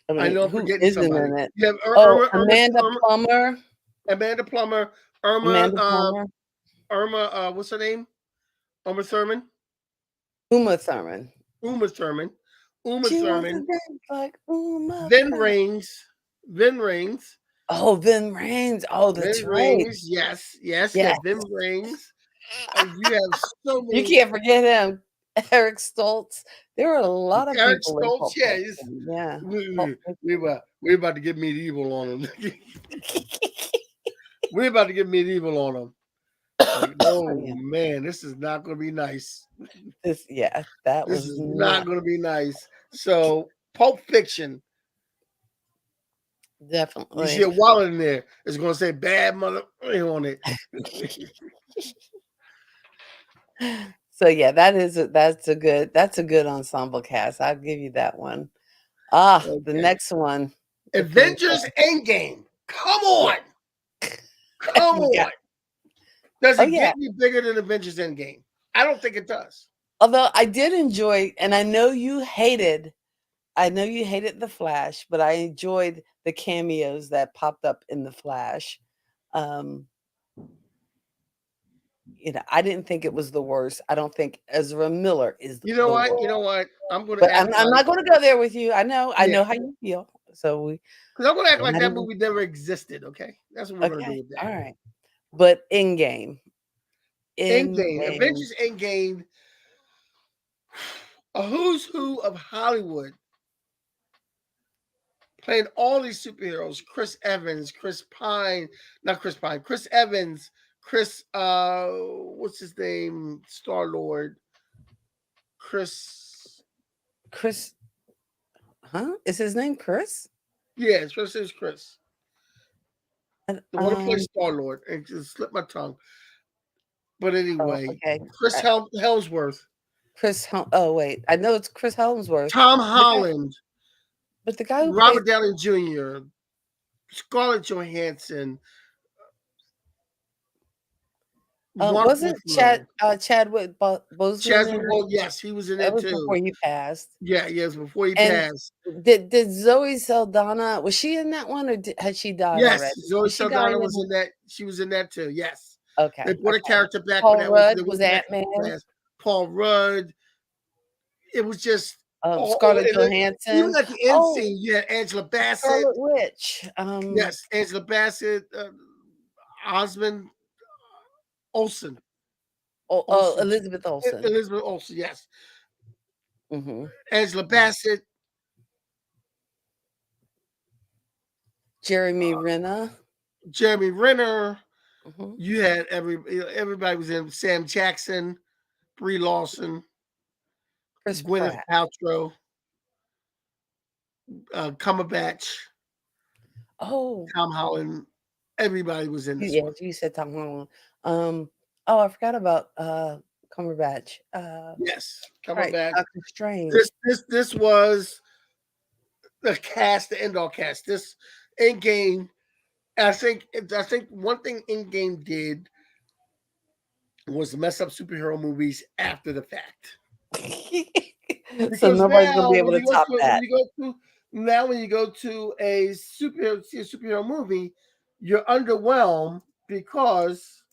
Speaker 4: I know I'm
Speaker 3: who
Speaker 4: forgetting
Speaker 3: isn't
Speaker 4: somebody.
Speaker 3: in it?
Speaker 4: You have
Speaker 3: Amanda Plummer.
Speaker 4: Amanda Plummer.
Speaker 3: Amanda Plummer.
Speaker 4: Irma. What's her name? Uma Thurman.
Speaker 3: Uma Thurman.
Speaker 4: Uma Thurman. Uma
Speaker 3: She wants
Speaker 4: Thurman.
Speaker 3: to dance like Uma
Speaker 4: Vin
Speaker 3: Thurman.
Speaker 4: Raines. Vin Raines.
Speaker 3: Oh, Vin Raines. Oh, that's
Speaker 4: Vin
Speaker 3: right.
Speaker 4: Raines. Yes.
Speaker 3: Yes.
Speaker 4: Yeah, Vin Raines. You have so many.
Speaker 3: You can't forget him. Eric Stoltz. There were a lot of
Speaker 4: Eric
Speaker 3: people in
Speaker 4: Stoltz,
Speaker 3: Pulp
Speaker 4: yeah,
Speaker 3: Fiction. Yeah.
Speaker 4: We're about to get medieval on him. We're about to get medieval on him. Like, oh
Speaker 3: Yeah.
Speaker 4: man, this is not going to be nice.
Speaker 3: This
Speaker 4: is not going to be nice. So, Pulp Fiction.
Speaker 3: Definitely.
Speaker 4: You see a wallet in there. It's going to say "bad mother" on it.
Speaker 3: So yeah, that's a good ensemble cast. I'll give you that one. The next one.
Speaker 4: Avengers Endgame. Come on. Come on. Does it get any bigger than Avengers Endgame? I don't think it does.
Speaker 3: Although I did enjoy, and I know you hated The Flash, but I enjoyed the cameos that popped up in The Flash. I didn't think it was the worst. I don't think Ezra Miller is the
Speaker 4: You know
Speaker 3: worst.
Speaker 4: what? I'm going
Speaker 3: But
Speaker 4: to
Speaker 3: I'm not going to go there with you. I know how you feel. So
Speaker 4: because I'm going to act like that movie never existed. Okay, that's what we're going to do with that.
Speaker 3: All right. But Endgame.
Speaker 4: Avengers Endgame. A who's who of Hollywood. Playing all these superheroes. Chris Evans, Chris Evans, what's his name? Star-Lord. Chris.
Speaker 3: Is his name Chris?
Speaker 4: Yeah, his name is Chris. The one who plays Star-Lord. It just slipped my tongue. But anyway, Chris Hemsworth.
Speaker 3: Oh, wait. I know it's Chris Hemsworth.
Speaker 4: Tom Holland.
Speaker 3: But the guy who
Speaker 4: Robert Downey Jr., Scarlett Johansson.
Speaker 3: Wasn't Chadwick Boseman?
Speaker 4: Yes, he was in
Speaker 3: that
Speaker 4: it
Speaker 3: was
Speaker 4: too.
Speaker 3: Before he passed.
Speaker 4: Yeah, yes, before he passed.
Speaker 3: Did Zoe Saldana, was she in that one, or had she died already?
Speaker 4: Yes, Zoe Saldana was in that. She was in that too. Yes.
Speaker 3: Okay.
Speaker 4: They brought a character back.
Speaker 3: Paul Rudd was Ant-Man.
Speaker 4: Paul Rudd. It was just
Speaker 3: Scarlett Johansson.
Speaker 4: Even at the end scene, you had Angela Bassett.
Speaker 3: Scarlet Witch.
Speaker 4: Yes, Angela Bassett. Osmond Olsen.
Speaker 3: Elizabeth Olsen.
Speaker 4: Elizabeth Olsen, yes.
Speaker 3: Mm-hmm.
Speaker 4: Angela Bassett.
Speaker 3: Jeremy Renner.
Speaker 4: Mm-hmm. You had everybody was in. Sam Jackson, Brie Larson,
Speaker 3: Chris
Speaker 4: Gwyneth Paltrow. Cumberbatch,
Speaker 3: Oh,
Speaker 4: Tom Holland, everybody was in this
Speaker 3: yeah,
Speaker 4: one.
Speaker 3: you said Tom Holland. Oh, I forgot about Cumberbatch.
Speaker 4: Yes,
Speaker 3: Right,
Speaker 4: Cumberbatch.
Speaker 3: Doctor Strange.
Speaker 4: This was the cast, the end all cast. This Endgame. I think one thing Endgame did was mess up superhero movies after the fact.
Speaker 3: So
Speaker 4: Because
Speaker 3: nobody's gonna
Speaker 4: now
Speaker 3: be able to top that.
Speaker 4: when you go to see a superhero movie, you're underwhelmed because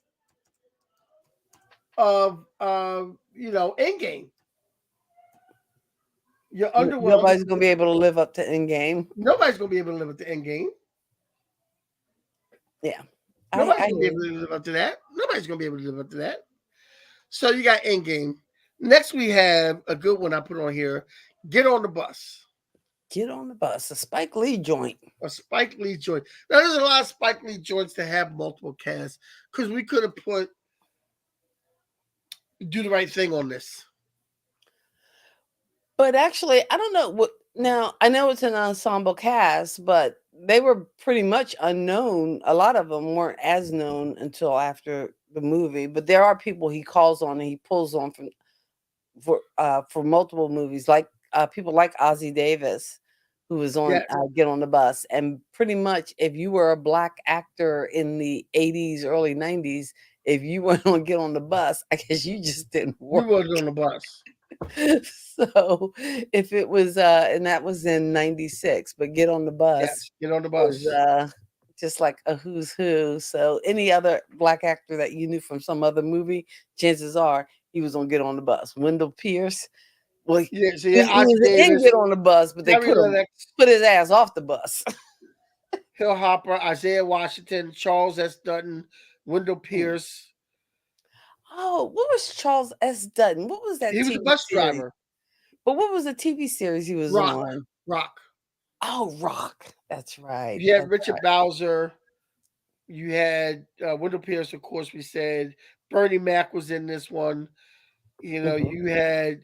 Speaker 4: of Endgame. You're underwhelmed
Speaker 3: Nobody's gonna
Speaker 4: because
Speaker 3: be able to live up to Endgame.
Speaker 4: nobody's gonna be able to live up to Endgame.
Speaker 3: Yeah,
Speaker 4: Nobody's
Speaker 3: I
Speaker 4: gonna be
Speaker 3: hear
Speaker 4: able
Speaker 3: you.
Speaker 4: to live up to that. Nobody's gonna be able to live up to that. So you got Endgame. Next we have a good one I put on here. Get on the Bus.
Speaker 3: Get on the bus. A Spike Lee joint.
Speaker 4: A Spike Lee joint. Now there's a lot of Spike Lee joints that have multiple casts because we could have put Do the Right Thing on this.
Speaker 3: But actually, I don't know what now. I know it's an ensemble cast, but they were pretty much unknown. A lot of them weren't as known until after the movie. But there are people he calls on and he pulls on for multiple movies, like people like Ozzie Davis, who was on
Speaker 4: Yes.
Speaker 3: Get on the Bus. And pretty much, if you were a black actor in the '80s, early '90s, if you went on Get on the Bus, I guess you just didn't
Speaker 4: You
Speaker 3: work.
Speaker 4: wasn't on the bus.
Speaker 3: So if it was and that was in '96, but Get on the Bus
Speaker 4: Yes, get on the
Speaker 3: was
Speaker 4: bus.
Speaker 3: just like a who's who. So any other black actor that you knew from some other movie, chances are he was on Get on the Bus. Wendell Pierce, well,
Speaker 4: Yeah, so
Speaker 3: he
Speaker 4: Ozzie
Speaker 3: was in
Speaker 4: Davis,
Speaker 3: Get on the Bus, but they
Speaker 4: Gary Lennox,
Speaker 3: put his ass off the bus.
Speaker 4: Hill Hopper, Isaiah Washington, Charles S. Dutton, Wendell Pierce.
Speaker 3: Oh, what was Charles S. Dutton? What was that
Speaker 4: He was a
Speaker 3: TV
Speaker 4: bus
Speaker 3: series?
Speaker 4: driver.
Speaker 3: But what was the TV series he was
Speaker 4: Rock.
Speaker 3: on?
Speaker 4: Rock.
Speaker 3: Oh, Rock. That's right.
Speaker 4: You had
Speaker 3: That's
Speaker 4: Richard Bowser. You had Wendell Pierce, of course, we said. Bernie Mac was in this one.
Speaker 3: Mhm.
Speaker 4: You had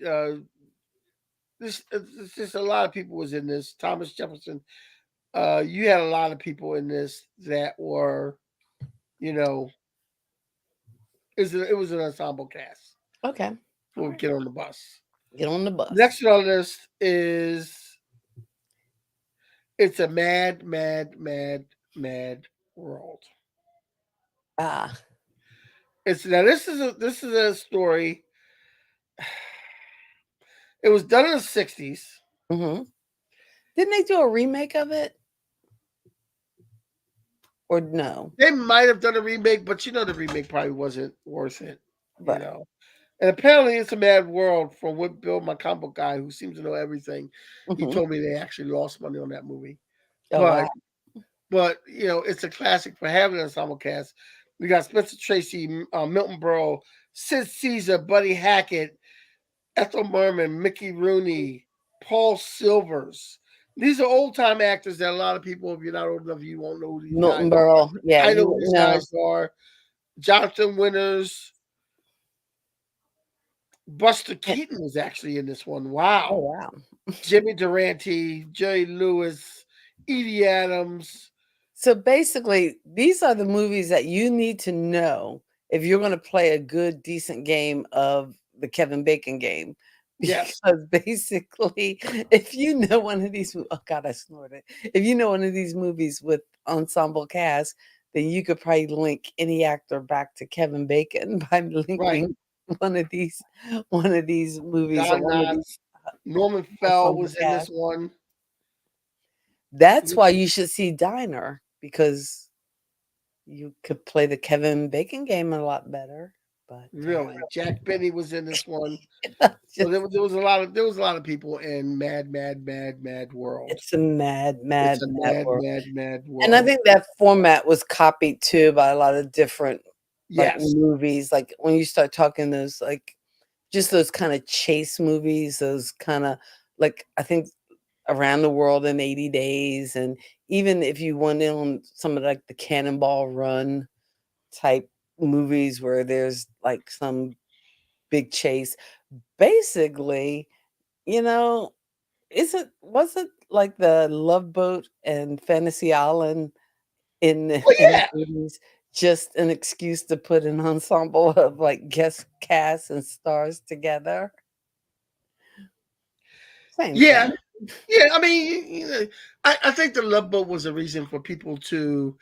Speaker 4: it's just a lot of people was in this. Thomas Jefferson. You had a lot of people in this that were, you know, it was an ensemble cast.
Speaker 3: Okay.
Speaker 4: We'll get on the bus.
Speaker 3: Get on the
Speaker 4: Next
Speaker 3: bus.
Speaker 4: on the list is It's a Mad, Mad, Mad, Mad World.
Speaker 3: Ah.
Speaker 4: It's now this is a story. It was done in the 60s.
Speaker 3: Mhm. Didn't they do a remake of it? Or no?
Speaker 4: They might have done a remake, but the remake probably wasn't worth it, you
Speaker 3: Right.
Speaker 4: know. And apparently, It's a Mad World, from what Bill, my comic book guy who seems to know everything, he
Speaker 3: Mhm.
Speaker 4: told me they actually lost money on that movie.
Speaker 3: Oh, wow.
Speaker 4: But it's a classic for having an ensemble cast. We got Spencer Tracy, Milton Berle, Sid Caesar, Buddy Hackett, Ethel Merman, Mickey Rooney, Paul Silvers. These are old time actors that a lot of people, if you're not old enough, you won't know who these guys
Speaker 3: Milton
Speaker 4: are.
Speaker 3: Berle. Yeah,
Speaker 4: I
Speaker 3: you
Speaker 4: know who
Speaker 3: wouldn't
Speaker 4: these
Speaker 3: know.
Speaker 4: guys are. Jonathan Winters, Buster
Speaker 3: Eh,
Speaker 4: Keaton was actually in this one.
Speaker 3: oh,
Speaker 4: Wow.
Speaker 3: wow.
Speaker 4: Jimmy Durante, Jerry Lewis, Edie Adams.
Speaker 3: So basically, these are the movies that you need to know if you're going to play a good, decent game of the Kevin Bacon game.
Speaker 4: Yes.
Speaker 3: Because basically, if you know one of these, oh God, I snorted. If you know one of these movies with ensemble cast, then you could probably link any actor back to Kevin Bacon by
Speaker 4: Right.
Speaker 3: linking one of these movies or
Speaker 4: Don
Speaker 3: one of these
Speaker 4: Knotts. Norman Fell
Speaker 3: ensemble
Speaker 4: was in this
Speaker 3: cast.
Speaker 4: one.
Speaker 3: That's why you should see Diner, because you could play the Kevin Bacon game a lot better, but,
Speaker 4: Really. Jack Benny was in this one. So
Speaker 3: just
Speaker 4: there was a lot of people in Mad, Mad, Mad, Mad World.
Speaker 3: it's a mad,
Speaker 4: It's
Speaker 3: mad,
Speaker 4: a
Speaker 3: mad
Speaker 4: mad,
Speaker 3: world.
Speaker 4: mad, mad
Speaker 3: And I
Speaker 4: world.
Speaker 3: think that format was copied too by a lot of different, like,
Speaker 4: Yes.
Speaker 3: movies, like, when you start talking those, like, just those kinda chase movies, those kinda like, I think Around the World in 80 Days, and even if you went in on some of, like, the Cannonball Run type movies where there's, like, some big chase. Basically, you know, wasn't like the Love Boat and Fantasy Island in the
Speaker 4: Oh
Speaker 3: in the
Speaker 4: yeah,
Speaker 3: 80s just an excuse to put an ensemble of like guest casts and stars together? Same
Speaker 4: yeah,
Speaker 3: thing.
Speaker 4: yeah. I mean, I think the Love Boat was a reason for people who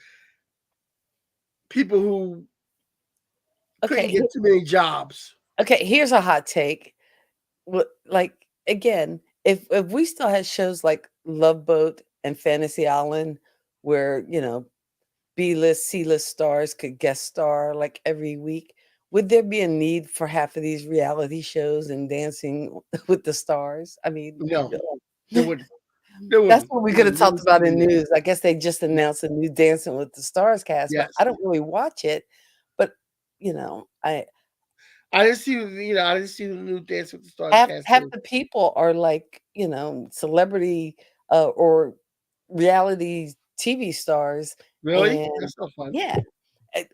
Speaker 4: couldn't
Speaker 3: Okay,
Speaker 4: get too many jobs.
Speaker 3: okay, here's a hot take. Like again, if we still had shows like Love Boat and Fantasy Island where, B-list, C-list stars could guest star like every week, would there be a need for half of these reality shows and Dancing with the Stars? I mean,
Speaker 4: No, they
Speaker 3: no.
Speaker 4: wouldn't. They
Speaker 3: That's
Speaker 4: wouldn't.
Speaker 3: what we
Speaker 4: They
Speaker 3: could have
Speaker 4: wouldn't. They
Speaker 3: talked
Speaker 4: would still
Speaker 3: about
Speaker 4: be
Speaker 3: in
Speaker 4: there.
Speaker 3: news. I guess they just announced a new Dancing with the Stars cast, but I
Speaker 4: Yes,
Speaker 3: don't really watch it. But I
Speaker 4: I didn't see. I didn't see the new Dance with the Stars cast
Speaker 3: half
Speaker 4: too.
Speaker 3: the people are like, celebrity or reality TV stars,
Speaker 4: Really?
Speaker 3: and
Speaker 4: That's so fun.
Speaker 3: yeah.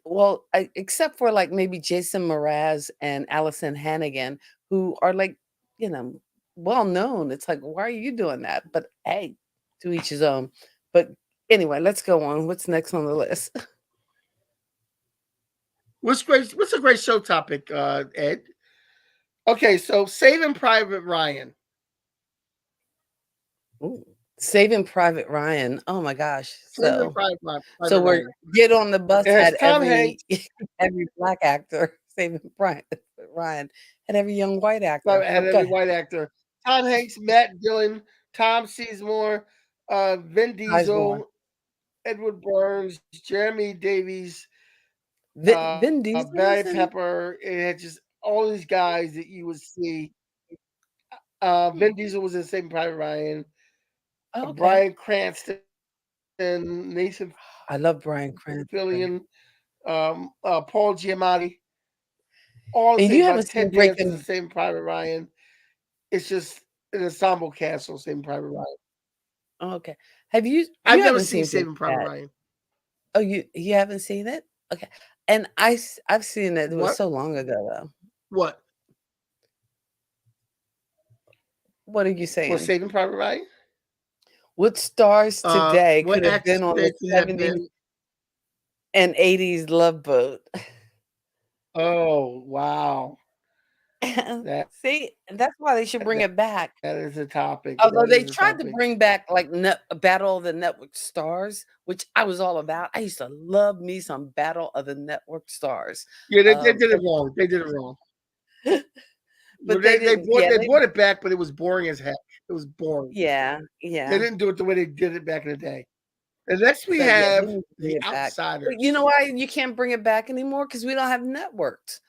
Speaker 3: Well, except for like maybe Jason Mraz and Allison Hannigan, who are like, you know, well known. It's like, why are you doing that? But hey, to each his own. But anyway, let's go on. What's next on the list?
Speaker 4: What's great? What's a great show topic, Ed? Okay, so Saving Private Ryan.
Speaker 3: Ooh, Saving Private Ryan. Oh my gosh.
Speaker 4: Saving
Speaker 3: So
Speaker 4: Private
Speaker 3: we're
Speaker 4: Ryan.
Speaker 3: get on the bus
Speaker 4: It has
Speaker 3: had
Speaker 4: Tom
Speaker 3: every
Speaker 4: Hanks.
Speaker 3: every black actor, Saving Ryan, and every young white actor.
Speaker 4: Had
Speaker 3: But go
Speaker 4: every
Speaker 3: ahead.
Speaker 4: white actor. Tom Hanks, Matt Dillon, Tom Sizemore, Vin
Speaker 3: Sizemore.
Speaker 4: Diesel, Edward Burns, Jeremy Davies,
Speaker 3: Vin Diesel
Speaker 4: Barry
Speaker 3: was in it?
Speaker 4: Pepper. It had just all these guys that you would see.
Speaker 3: Hmm.
Speaker 4: Vin Diesel was in Saving Private Ryan.
Speaker 3: Oh, okay.
Speaker 4: Bryan Cranston, Nathan
Speaker 3: I love Bryan Cranston.
Speaker 4: Fillion, Paul Giamatti, all the
Speaker 3: And you
Speaker 4: same.
Speaker 3: haven't
Speaker 4: Ted
Speaker 3: seen
Speaker 4: Danson, the
Speaker 3: Breaking.
Speaker 4: same Private Ryan. It's just an ensemble cast, so same Private Ryan.
Speaker 3: Oh, okay. You
Speaker 4: I've never
Speaker 3: haven't
Speaker 4: seen
Speaker 3: seen Breaking
Speaker 4: Saving Private
Speaker 3: Bad.
Speaker 4: Ryan.
Speaker 3: Oh, you haven't seen it? Okay. And I've seen it. It was
Speaker 4: What?
Speaker 3: so long ago though.
Speaker 4: What?
Speaker 3: What are you
Speaker 4: For
Speaker 3: saying?
Speaker 4: Saving Private Ryan?
Speaker 3: What stars today
Speaker 4: What
Speaker 3: could have
Speaker 4: actors
Speaker 3: been on
Speaker 4: today
Speaker 3: the
Speaker 4: could have
Speaker 3: 70s
Speaker 4: been?
Speaker 3: and 80s Love Boat?
Speaker 4: Oh wow, that
Speaker 3: See, that's why they should bring
Speaker 4: that,
Speaker 3: it back.
Speaker 4: that is a topic.
Speaker 3: Although
Speaker 4: That
Speaker 3: they
Speaker 4: is a
Speaker 3: tried to
Speaker 4: topic.
Speaker 3: bring back like Battle of the Network Stars, which I was all about. I used to love me some Battle of the Network Stars.
Speaker 4: Yeah, they
Speaker 3: Um,
Speaker 4: did it wrong. They did it wrong.
Speaker 3: but
Speaker 4: They
Speaker 3: they
Speaker 4: they
Speaker 3: didn't.
Speaker 4: brought
Speaker 3: Yeah,
Speaker 4: they brought it back, but it was boring as heck. It was boring.
Speaker 3: yeah,
Speaker 4: They
Speaker 3: yeah.
Speaker 4: didn't do it the way they did it back in the day. And next we
Speaker 3: So yeah, they
Speaker 4: have
Speaker 3: need to bring
Speaker 4: The
Speaker 3: it back. But you know
Speaker 4: Outsiders.
Speaker 3: why you can't bring it back anymore? Because we don't have networks.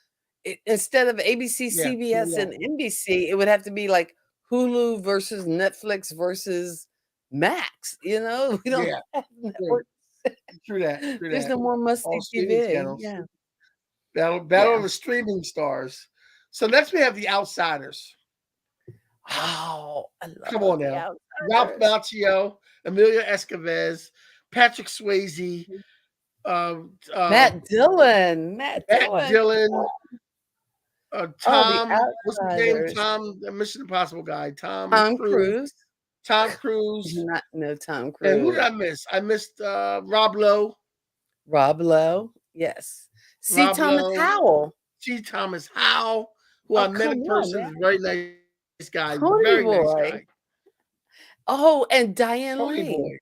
Speaker 3: Instead of ABC,
Speaker 4: Yeah, we
Speaker 3: CBS, and
Speaker 4: don't.
Speaker 3: NBC, it would have to be like Hulu versus Netflix versus Max. We don't
Speaker 4: Yeah,
Speaker 3: have
Speaker 4: true.
Speaker 3: networks.
Speaker 4: True that. True
Speaker 3: There's
Speaker 4: that.
Speaker 3: no more
Speaker 4: All
Speaker 3: must-see
Speaker 4: streaming
Speaker 3: TV.
Speaker 4: channels.
Speaker 3: Yeah,
Speaker 4: Battle
Speaker 3: yeah.
Speaker 4: of the streaming stars. So next we have The Outsiders.
Speaker 3: Oh, I
Speaker 4: Come
Speaker 3: love
Speaker 4: on
Speaker 3: The
Speaker 4: now. Ralph
Speaker 3: Outsiders.
Speaker 4: Macchio, Emilio Estevez, Patrick Swayze,
Speaker 3: Matt Dillon. Matt
Speaker 4: Matt
Speaker 3: Dillon.
Speaker 4: Dillon,
Speaker 3: Oh, The
Speaker 4: Tom, what's his name?
Speaker 3: Outsiders.
Speaker 4: Tom, the Mission Impossible guy. Tom
Speaker 3: Tom
Speaker 4: Cruise.
Speaker 3: Cruise.
Speaker 4: Tom
Speaker 3: I do
Speaker 4: Cruise.
Speaker 3: not know Tom
Speaker 4: And who did
Speaker 3: Cruise.
Speaker 4: I miss? I missed Rob Lowe.
Speaker 3: Rob Lowe. Yes. C.
Speaker 4: Rob
Speaker 3: Thomas
Speaker 4: Lowe.
Speaker 3: Howell.
Speaker 4: G. Thomas Howe, who
Speaker 3: Oh,
Speaker 4: I met
Speaker 3: come
Speaker 4: in
Speaker 3: on,
Speaker 4: person,
Speaker 3: man.
Speaker 4: is a very nice guy.
Speaker 3: Pony
Speaker 4: Very nice
Speaker 3: Boy.
Speaker 4: guy.
Speaker 3: Oh, and Diane
Speaker 4: Pony
Speaker 3: Lane.
Speaker 4: Boy.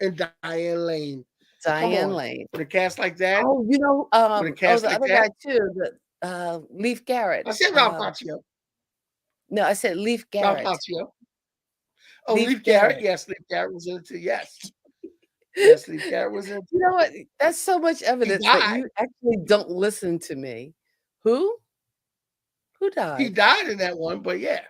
Speaker 4: And Diane Lane. Come
Speaker 3: Diane
Speaker 4: on.
Speaker 3: Lane.
Speaker 4: With a cast like that.
Speaker 3: Oh,
Speaker 4: With a cast
Speaker 3: the
Speaker 4: like
Speaker 3: other guy
Speaker 4: that.
Speaker 3: too, Leif Garrett.
Speaker 4: I said Ralph Macchio.
Speaker 3: No, I said Leif
Speaker 4: Ralph
Speaker 3: Garrett.
Speaker 4: Macchio. Oh,
Speaker 3: Leif
Speaker 4: Leif Garrett.
Speaker 3: Garrett.
Speaker 4: Yes, Leif Garrett was in it too. Yes. Yes, Leif Garrett was in it.
Speaker 3: You know what? That's so much
Speaker 4: He
Speaker 3: evidence that
Speaker 4: died.
Speaker 3: you actually don't listen to me. Who? Who
Speaker 4: He
Speaker 3: died?
Speaker 4: died in that one, but yeah.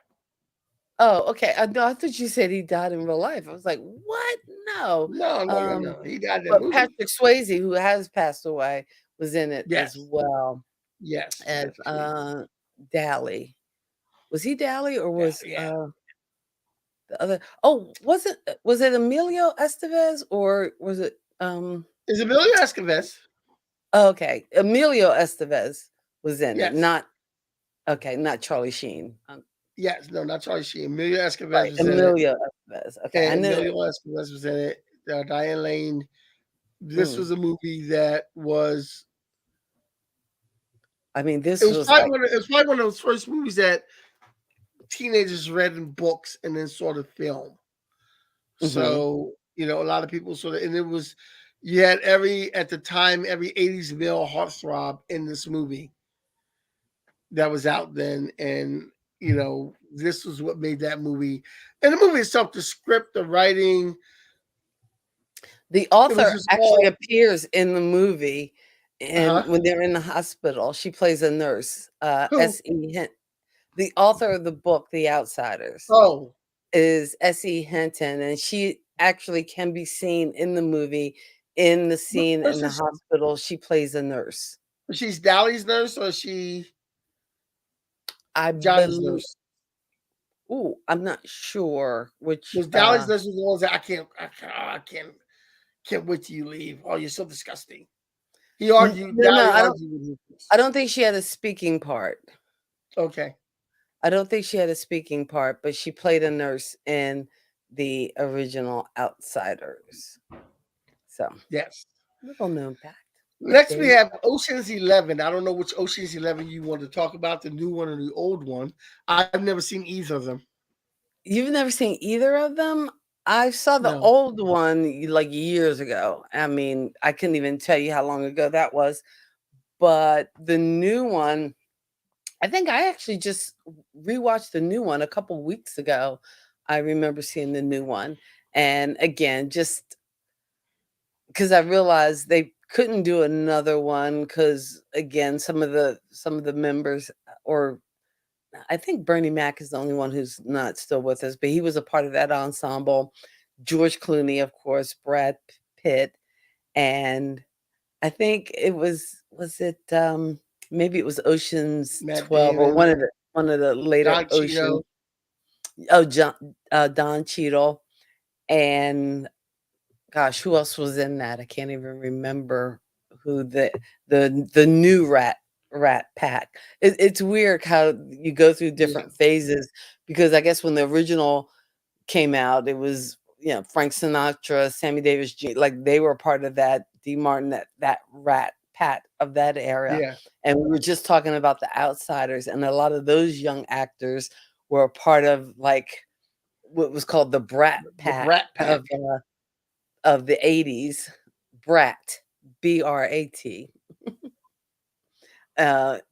Speaker 3: Oh, okay. No, I thought you said he died in real life. I was like, what? No. Um,
Speaker 4: No. He died in that
Speaker 3: but
Speaker 4: movie.
Speaker 3: Patrick Swayze, who has passed away, was in it as
Speaker 4: Yes.
Speaker 3: well
Speaker 4: Yes.
Speaker 3: as
Speaker 4: Patrick Swayze.
Speaker 3: Dally. Was he Dally or was
Speaker 4: Yeah.
Speaker 3: the other? Oh, was it Emilio Estevez or was it
Speaker 4: Is Emilio Estevez?
Speaker 3: okay, Emilio Estevez was in it,
Speaker 4: Yes.
Speaker 3: not Charlie Sheen.
Speaker 4: Yes, no, not Charlie Sheen. Emilio Estevez
Speaker 3: Right,
Speaker 4: was in it.
Speaker 3: Emilio Estevez. Okay, I
Speaker 4: And
Speaker 3: knew it.
Speaker 4: Emilio Estevez was in it. Diane Lane. This
Speaker 3: Mm.
Speaker 4: was a movie that was.
Speaker 3: I mean,
Speaker 4: It
Speaker 3: this
Speaker 4: was
Speaker 3: was
Speaker 4: probably
Speaker 3: like,
Speaker 4: it was probably one of those first movies that teenagers read in books and then saw the film.
Speaker 3: mhm.
Speaker 4: So a lot of people sort of, and it was you had every 80s male heartthrob in this movie that was out then, and this was what made that movie. And the movie itself, the script, the writing,
Speaker 3: The
Speaker 4: it was
Speaker 3: author
Speaker 4: just
Speaker 3: actually
Speaker 4: all.
Speaker 3: appears in the movie, and
Speaker 4: Uh-huh.
Speaker 3: when they're in the hospital, she plays a nurse.
Speaker 4: Who?
Speaker 3: S.E. The author of the book, The Outsiders,
Speaker 4: Oh,
Speaker 3: is S.E. Hinton, and she actually can be seen in the movie in the
Speaker 4: what
Speaker 3: scene in the
Speaker 4: person?
Speaker 3: hospital. She plays a nurse.
Speaker 4: She's Dolly's nurse, or is she
Speaker 3: I
Speaker 4: Johnny's
Speaker 3: believe.
Speaker 4: nurse?
Speaker 3: Ooh, I'm not sure which.
Speaker 4: Because Dolly's nurse was the ones that I can't wait till you leave. Oh, you're so disgusting. He argued.
Speaker 3: No,
Speaker 4: Dolly
Speaker 3: I
Speaker 4: argued with him.
Speaker 3: don't think she had a speaking part.
Speaker 4: Okay.
Speaker 3: I don't think she had a speaking part, but she played a nurse in the original Outsiders. So,
Speaker 4: Yes.
Speaker 3: little known fact.
Speaker 4: Next,
Speaker 3: There
Speaker 4: we
Speaker 3: you
Speaker 4: have Ocean's 11. I don't know which Ocean's 11 you want to talk about, the new one or the old one. I've never seen either of them.
Speaker 3: You've never seen either of them? I saw the
Speaker 4: No.
Speaker 3: old one like years ago. I mean, I couldn't even tell you how long ago that was. But the new one, I think I actually just rewatched the new one a couple weeks ago. I remember seeing the new one. And again, just because I realized they couldn't do another one because again, some of the members, or I think Bernie Mac is the only one who's not still with us, but he was a part of that ensemble. George Clooney, of course, Brad Pitt, and I think it was it maybe it was Ocean's
Speaker 4: Matt
Speaker 3: 12 or
Speaker 4: Damon,
Speaker 3: one of the later
Speaker 4: Don
Speaker 3: Ocean.
Speaker 4: Cheadle.
Speaker 3: Oh, Don Cheadle, and gosh, who else was in that? I can't even remember who the new Rat Pack. It's weird how you go through
Speaker 4: Yeah.
Speaker 3: different phases, because I guess when the original came out, it was Frank Sinatra, Sammy Davis Jr. Like they were part of that. D. Martin, that Rat Pack of that era.
Speaker 4: Yeah.
Speaker 3: And we were just talking about the Outsiders, and a lot of those young actors were a part of like what was called the Brat
Speaker 4: The
Speaker 3: Pack
Speaker 4: Brat Pack.
Speaker 3: of the 80s. Brat, B-R-A-T,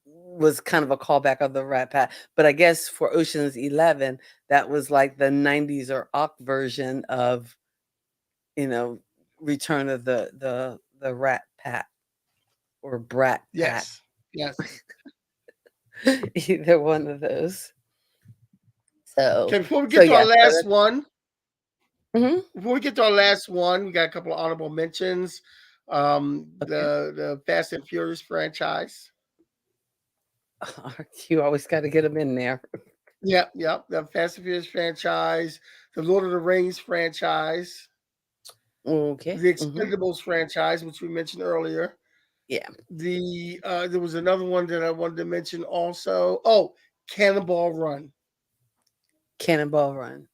Speaker 3: was kind of a callback of the Rat Pack. But I guess for Ocean's 11, that was like the 90s or Ock version of, Return of the Rat Pack or Brat Pack.
Speaker 4: Yes. Yes.
Speaker 3: Either one of those.
Speaker 4: Okay,
Speaker 3: So,
Speaker 4: before we
Speaker 3: so
Speaker 4: get to our
Speaker 3: yeah.
Speaker 4: last one,
Speaker 3: Mhm.
Speaker 4: we got a couple of honorable mentions.
Speaker 3: Okay.
Speaker 4: The Fast and Furious franchise.
Speaker 3: You always got to get them in there.
Speaker 4: Yep, yep. The Fast and Furious franchise, the Lord of the Rings franchise,
Speaker 3: Okay.
Speaker 4: the
Speaker 3: Mhm.
Speaker 4: Expendables franchise, which we mentioned earlier.
Speaker 3: Yeah.
Speaker 4: There was another one that I wanted to mention also. Oh, Cannonball Run.
Speaker 3: Cannonball Run.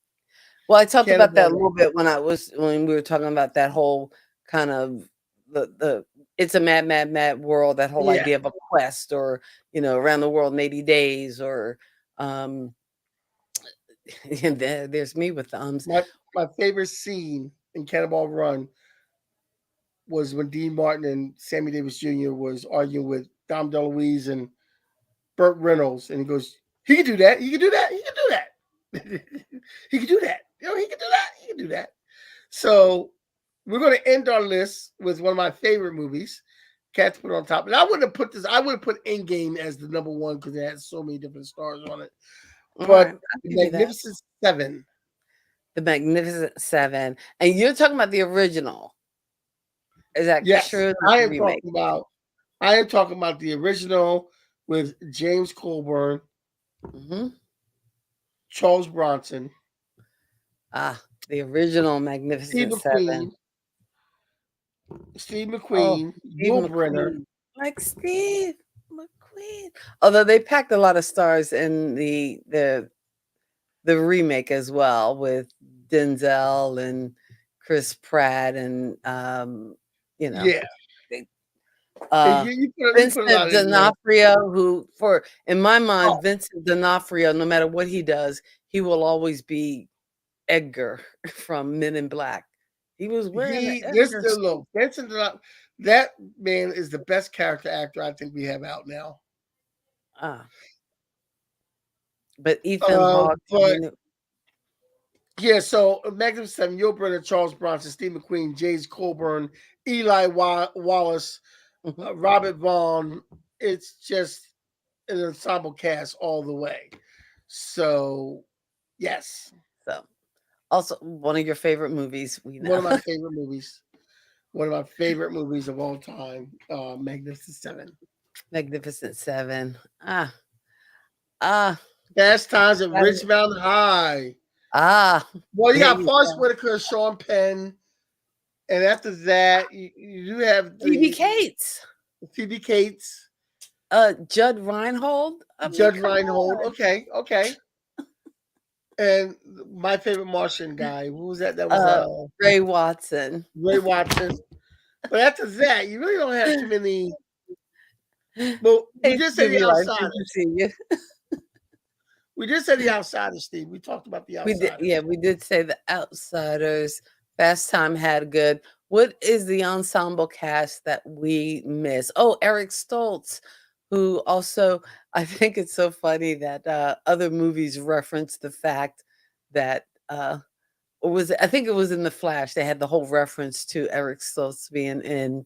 Speaker 3: Well, I talked about that
Speaker 4: Cannonball
Speaker 3: a
Speaker 4: Run.
Speaker 3: little bit when we were talking about that whole kind of the it's a mad, mad, mad world, that whole
Speaker 4: Yeah.
Speaker 3: idea of a quest, or, around the world in 80 days, or um and there's me with thumbs.
Speaker 4: My favorite scene in Cannonball Run was when Dean Martin and Sammy Davis Jr. was arguing with Dom DeLuise and Burt Reynolds, and he goes, "He can do that. He can do that. He can do that. He can do that. He can do that. He can do that." So we're going to end our list with one of my favorite movies. Cats put on top, and I would have put this. I would have put Endgame as the number one because it has so many different stars on it.
Speaker 3: All right,
Speaker 4: But
Speaker 3: I'll
Speaker 4: the
Speaker 3: give you that.
Speaker 4: Magnificent Seven.
Speaker 3: The Magnificent Seven. And you're talking about the original. Is that
Speaker 4: Yes,
Speaker 3: true? Not
Speaker 4: I
Speaker 3: the
Speaker 4: am
Speaker 3: remake.
Speaker 4: talking about. I am talking about the original with James Coburn,
Speaker 3: Hmm.
Speaker 4: Charles Bronson,
Speaker 3: The original
Speaker 4: Steve
Speaker 3: Magnificent Seven.
Speaker 4: McQueen, Steve
Speaker 3: Oh,
Speaker 4: McQueen,
Speaker 3: Steve
Speaker 4: Yul Brynner.
Speaker 3: McQueen. Like Steve McQueen. Although they packed a lot of stars in the the remake as well with Denzel and Chris Pratt and
Speaker 4: Yeah.
Speaker 3: they-
Speaker 4: Yeah,
Speaker 3: uh
Speaker 4: you put a lot
Speaker 3: Vincent
Speaker 4: in there.
Speaker 3: D'Onofrio, who for in my mind,
Speaker 4: Oh,
Speaker 3: Vincent D'Onofrio, no matter what he does, he will always be Edgar from Men in Black. He was wearing the
Speaker 4: this
Speaker 3: Edgar
Speaker 4: look,
Speaker 3: suit.
Speaker 4: that man is the best character actor I think we have out now.
Speaker 3: Ah, but Ethan Hawke,
Speaker 4: But yeah, so Magnificent Seven, Yul Brynner, Charles Bronson, Steve McQueen, James Colburn, Eli Wallace,
Speaker 3: mhm.
Speaker 4: Robert Vaughn. It's just an ensemble cast all the way. So, yes,
Speaker 3: So also one of your favorite movies, we
Speaker 4: one
Speaker 3: know.
Speaker 4: of my favorite movies. One of my favorite movies of all time, Magnificent Seven.
Speaker 3: Magnificent Seven. Ah,
Speaker 4: Fast Times at
Speaker 3: got it.
Speaker 4: Ridgemount High.
Speaker 3: Ah,
Speaker 4: Well, you
Speaker 3: there
Speaker 4: got
Speaker 3: you
Speaker 4: Forrest
Speaker 3: go.
Speaker 4: Whitaker, Sean Penn, and after that, you have
Speaker 3: Phoebe
Speaker 4: the
Speaker 3: Cates.
Speaker 4: Phoebe Cates,
Speaker 3: Judd Reinhold. I mean,
Speaker 4: Judge
Speaker 3: come
Speaker 4: Reinhold.
Speaker 3: on.
Speaker 4: Okay. And my favorite Martian guy, who was that? That was
Speaker 3: Uh, Ray Watson.
Speaker 4: Ray Watson. But after that, you really don't have too many. Well, we
Speaker 3: Hey,
Speaker 4: just say the
Speaker 3: Stevie Life, good to
Speaker 4: Outsiders.
Speaker 3: see you.
Speaker 4: We just said the Outsiders, Steve. We talked about the
Speaker 3: We did,
Speaker 4: Outsiders.
Speaker 3: yeah, we did say the Outsiders. Fast Time had good. What is the ensemble cast that we miss? Oh, Eric Stoltz, who also, I think it's so funny that other movies reference the fact that or was it, I think it was in The Flash. They had the whole reference to Eric Stoltz being in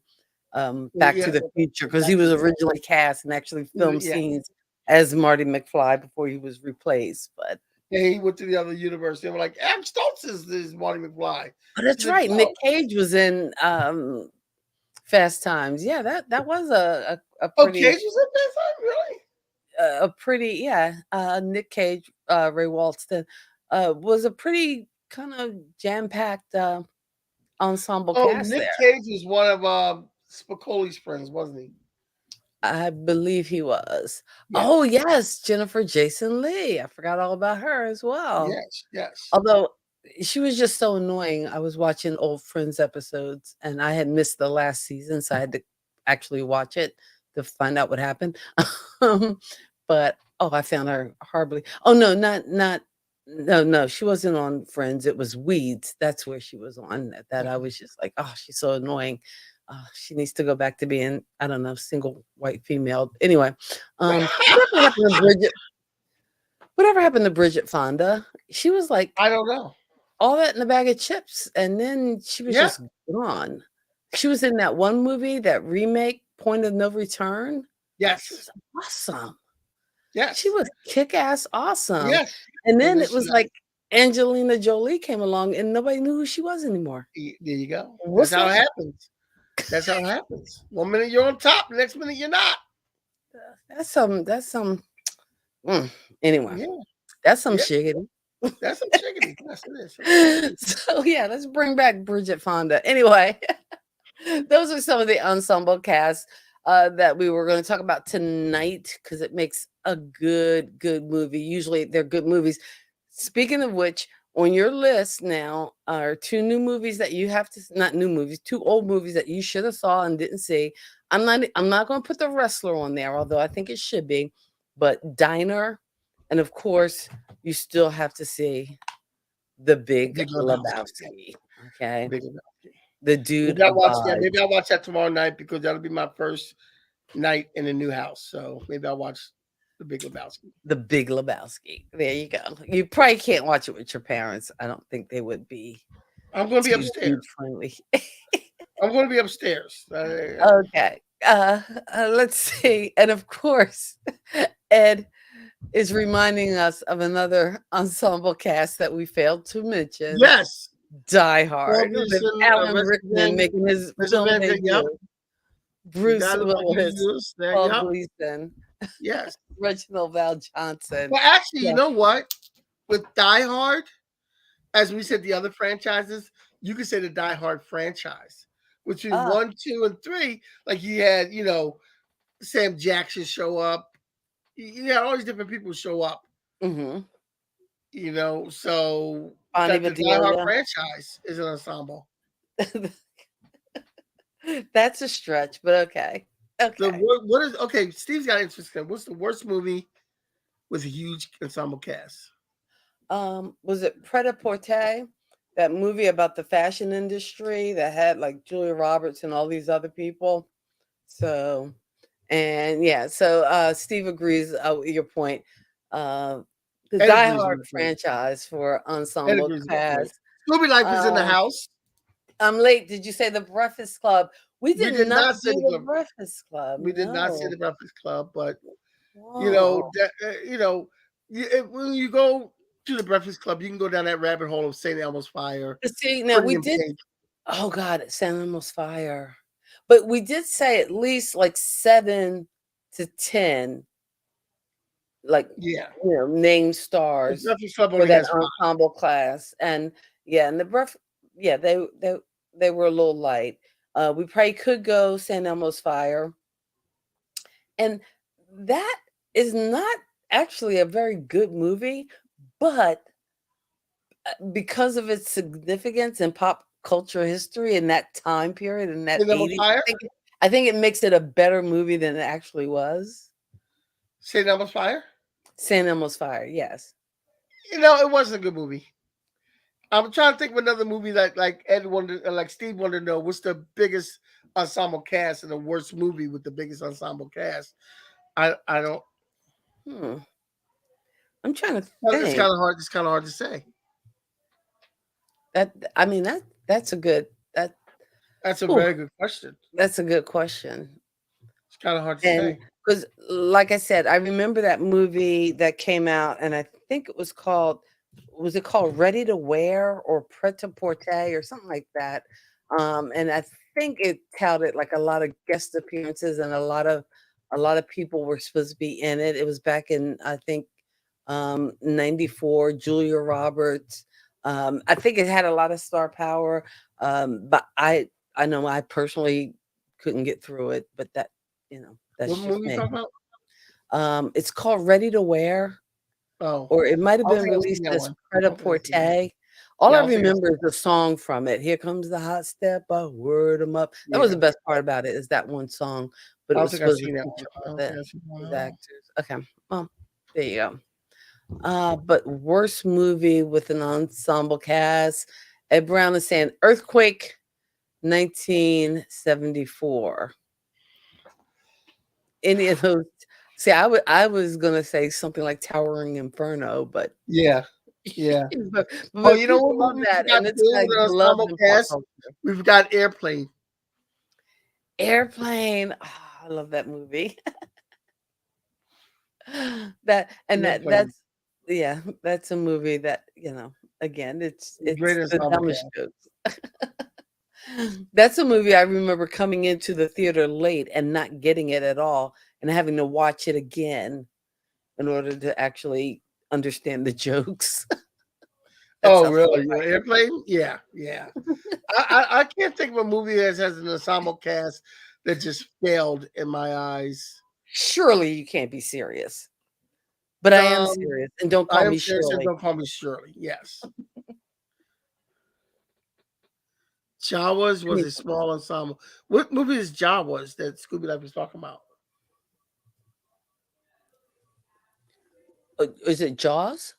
Speaker 3: Back
Speaker 4: Yeah,
Speaker 3: to the Future because he
Speaker 4: back to
Speaker 3: was
Speaker 4: the
Speaker 3: originally cast and actually filmed
Speaker 4: yeah.
Speaker 3: scenes as Marty McFly before he was replaced. But
Speaker 4: And he went to the other universe. They were like, Eric Stoltz is Marty McFly.
Speaker 3: oh,
Speaker 4: He's
Speaker 3: that's
Speaker 4: like,
Speaker 3: right. Nick
Speaker 4: oh,
Speaker 3: Cage was in Fast Times. Yeah, that was a
Speaker 4: oh, Cage
Speaker 3: pretty
Speaker 4: was at that time, really?
Speaker 3: a pretty yeah. Nick Cage, Ray Walston was a pretty kind of jam packed ensemble
Speaker 4: Oh,
Speaker 3: cast
Speaker 4: Nick
Speaker 3: there.
Speaker 4: Cage was one of Spicoli's friends, wasn't he?
Speaker 3: I believe he was. Oh,
Speaker 4: Yes,
Speaker 3: yes, Jennifer Jason Leigh. I forgot all about her as well.
Speaker 4: yes.
Speaker 3: Although she was just so annoying. I was watching old Friends episodes and I had missed the last season, so I had to actually watch it to find out what happened. Um, but oh, I found her horribly. Oh no, not no, she wasn't on Friends. It was Weeds. That's where she was on. That I was just like, oh, she's so annoying. She needs to go back to being, I don't know, single white female. Anyway, whatever happened to Bridget? Whatever happened to Bridget Fonda? She was like
Speaker 4: I don't know.
Speaker 3: all that in a bag of chips, and then she was
Speaker 4: Yeah,
Speaker 3: just gone. She was in that one movie, that remake, Point of No Return. She
Speaker 4: yes,
Speaker 3: was awesome. She
Speaker 4: yes,
Speaker 3: was kick-ass awesome.
Speaker 4: yes.
Speaker 3: And
Speaker 4: And
Speaker 3: then
Speaker 4: then
Speaker 3: it
Speaker 4: she
Speaker 3: was like Angelina Jolie came along and nobody knew who she was anymore.
Speaker 4: there you go. That's
Speaker 3: What's
Speaker 4: how
Speaker 3: up?
Speaker 4: it happens. That's how it happens. 1 minute you're on top, the next minute you're not.
Speaker 3: That's some anyway,
Speaker 4: Yeah,
Speaker 3: that's some
Speaker 4: yeah.
Speaker 3: shiggity.
Speaker 4: That's some chickadee. Yes, it is. Some chickadee.
Speaker 3: So yeah, let's bring back Bridget Fonda. Anyway, those are some of the ensemble casts that we were going to talk about tonight because it makes a good movie. Usually they're good movies. Speaking of which, on your list now are two new movies that you have to not new movies, two old movies that you should have saw and didn't see. I'm not going to put The Wrestler on there, although I think it should be, but Diner, and of course, you still have to see The Big
Speaker 4: Big Lebowski.
Speaker 3: Lebowski. Okay.
Speaker 4: Big Lebowski.
Speaker 3: The Dude
Speaker 4: Maybe I'll watch that.
Speaker 3: Abides.
Speaker 4: Maybe I'll watch that tomorrow night because that'll be my first night in a new house. So maybe I'll watch The Big Lebowski.
Speaker 3: The Big Lebowski. There you go. You probably can't watch it with your parents. I don't think they would be
Speaker 4: I'm going to be
Speaker 3: too
Speaker 4: upstairs.
Speaker 3: friendly.
Speaker 4: I'm going to be upstairs.
Speaker 3: Okay. Let's see. And of course, Ed is reminding us of another ensemble cast that we failed to mention.
Speaker 4: Yes.
Speaker 3: Die Hard
Speaker 4: Paul
Speaker 3: with
Speaker 4: Gleason,
Speaker 3: Alan
Speaker 4: Richard
Speaker 3: Rickman
Speaker 4: Van-
Speaker 3: making his
Speaker 4: Richard
Speaker 3: film
Speaker 4: Van Dyke, yep.
Speaker 3: debut. Bruce
Speaker 4: Guy look like
Speaker 3: Willis,
Speaker 4: Huey Lewis there,
Speaker 3: Paul
Speaker 4: yep.
Speaker 3: Gleason,
Speaker 4: Yes.
Speaker 3: Reginald Val Johnson.
Speaker 4: Well, actually,
Speaker 3: Yeah.
Speaker 4: you know what? With Die Hard, as we said, the other franchises, you could say the Die Hard franchise. Between 1, 2, and 3, like you had, Sam Jackson show up. You had all these different people show up.
Speaker 3: Mm-hmm.
Speaker 4: You know, so
Speaker 3: Bonnie
Speaker 4: that the Die Hard
Speaker 3: Bedelia.
Speaker 4: franchise is an ensemble.
Speaker 3: That's a stretch, but okay.
Speaker 4: The
Speaker 3: Okay.
Speaker 4: what is okay? Steve's got interesting. What's the worst movie with a huge ensemble cast?
Speaker 3: Was it Pret-a-Porter? That movie about the fashion industry that had like Julia Roberts and all these other people. So, and yeah, so Steve agrees with your point. The
Speaker 4: Ed
Speaker 3: Die
Speaker 4: agrees with
Speaker 3: Hard
Speaker 4: the point.
Speaker 3: franchise for
Speaker 4: Ed
Speaker 3: Ensemble
Speaker 4: agrees with the point.
Speaker 3: Cast.
Speaker 4: Scooby Life is in the
Speaker 3: Um,
Speaker 4: house.
Speaker 3: I'm late. Did you say the Breakfast Club? We
Speaker 4: We
Speaker 3: did
Speaker 4: did
Speaker 3: not
Speaker 4: not say
Speaker 3: do
Speaker 4: the
Speaker 3: the
Speaker 4: Breakfast.
Speaker 3: Breakfast Club.
Speaker 4: We did not say
Speaker 3: No.
Speaker 4: the Breakfast Club, but you know
Speaker 3: Whoa.
Speaker 4: that when you go to the Breakfast Club, you can go down that rabbit hole of St. Elmo's Fire,
Speaker 3: See, now
Speaker 4: Pretty
Speaker 3: we
Speaker 4: in
Speaker 3: did.
Speaker 4: Pink.
Speaker 3: Oh God, San Elmo's Fire. But we did say at least like 7 to 10, like
Speaker 4: Yeah,
Speaker 3: name
Speaker 4: the
Speaker 3: stars
Speaker 4: Breakfast Club
Speaker 3: for
Speaker 4: only
Speaker 3: that
Speaker 4: has 5.
Speaker 3: ensemble class. And yeah, and the yeah, they were a little light. We probably could go San Elmo's Fire. And that is not actually a very good movie, but because of its significance in pop culture history in that time period in that
Speaker 4: St. Elmo's
Speaker 3: 80s,
Speaker 4: Fire.
Speaker 3: I think it makes it a better movie than it actually was.
Speaker 4: St. Elmo's Fire.
Speaker 3: San Elmo's Fire, yes.
Speaker 4: You know, it wasn't a good movie. I'm trying to think of another movie that like Ed wanted, like Steve wanted to know what's the biggest ensemble cast and the worst movie with the biggest ensemble cast. I don't.
Speaker 3: Hmm. I'm trying to
Speaker 4: It's
Speaker 3: think.
Speaker 4: kind of hard. It's kind of hard to say.
Speaker 3: I mean that's a good
Speaker 4: That's a
Speaker 3: ooh,
Speaker 4: very good question.
Speaker 3: that's a good question.
Speaker 4: It's kind of hard to
Speaker 3: And
Speaker 4: say.
Speaker 3: because, like I said, I remember that movie that came out, and I think it was it called Ready to Wear or Pret a Porter or something like that? And I think it touted like a lot of guest appearances and a lot of people were supposed to be in it. It was back in I think '94. Julia Roberts. I think it had a lot of star power, but I know I personally couldn't get through it. But
Speaker 4: What
Speaker 3: that's just
Speaker 4: movie you
Speaker 3: me.
Speaker 4: talking about?
Speaker 3: It's called Ready to Wear,
Speaker 4: Oh,
Speaker 3: or it might have
Speaker 4: I don't
Speaker 3: been
Speaker 4: think I've seen
Speaker 3: released
Speaker 4: that
Speaker 3: as
Speaker 4: one. I don't think I've seen that.
Speaker 3: Pret-a-Porter. All
Speaker 4: Yeah,
Speaker 3: I
Speaker 4: I don't think I've
Speaker 3: remember
Speaker 4: seen
Speaker 3: is the song from it. Here comes the hot step, I word 'em up. That was the
Speaker 4: Yeah,
Speaker 3: best part about it, is that one song, but
Speaker 4: I
Speaker 3: it
Speaker 4: don't
Speaker 3: was
Speaker 4: think I've
Speaker 3: supposed to
Speaker 4: seen that one.
Speaker 3: feature
Speaker 4: I
Speaker 3: all
Speaker 4: don't
Speaker 3: the
Speaker 4: think I've seen that one
Speaker 3: these
Speaker 4: at all.
Speaker 3: actors. Okay, well, there you go. But worst movie with an ensemble cast. Ed Brown is saying Earthquake 1974. Any of those? See, I was gonna say something like Towering Inferno, but
Speaker 4: Yeah, yeah.
Speaker 3: but,
Speaker 4: Oh,
Speaker 3: but
Speaker 4: you know
Speaker 3: people
Speaker 4: what
Speaker 3: love
Speaker 4: movie we
Speaker 3: that,
Speaker 4: forgot
Speaker 3: and
Speaker 4: to
Speaker 3: it's
Speaker 4: do
Speaker 3: like
Speaker 4: with an
Speaker 3: beloved
Speaker 4: ensemble
Speaker 3: in pop
Speaker 4: cast?
Speaker 3: culture.
Speaker 4: We forgot Airplane.
Speaker 3: Airplane, I love that movie. That and
Speaker 4: Airplane.
Speaker 3: that's yeah, that's a movie that again,
Speaker 4: Great
Speaker 3: it's the
Speaker 4: ensemble
Speaker 3: dumbest
Speaker 4: cast.
Speaker 3: jokes. That's a movie I remember coming into the theater late and not getting it at all, and having to watch it again in order to actually understand the jokes. That's
Speaker 4: Oh,
Speaker 3: how far
Speaker 4: really?
Speaker 3: back.
Speaker 4: Airplane? Yeah, yeah. I can't think of a movie that has an ensemble cast that just failed in my eyes.
Speaker 3: Surely you can't be serious. But I am
Speaker 4: Um,
Speaker 3: serious, and don't
Speaker 4: I
Speaker 3: call
Speaker 4: am
Speaker 3: me
Speaker 4: serious and
Speaker 3: Shirley.
Speaker 4: don't call me Shirley. Yes. Jawas
Speaker 3: I
Speaker 4: was
Speaker 3: mean,
Speaker 4: a small ensemble. What movie is Jawas that Scooby Life was talking about?
Speaker 3: is it Jaws?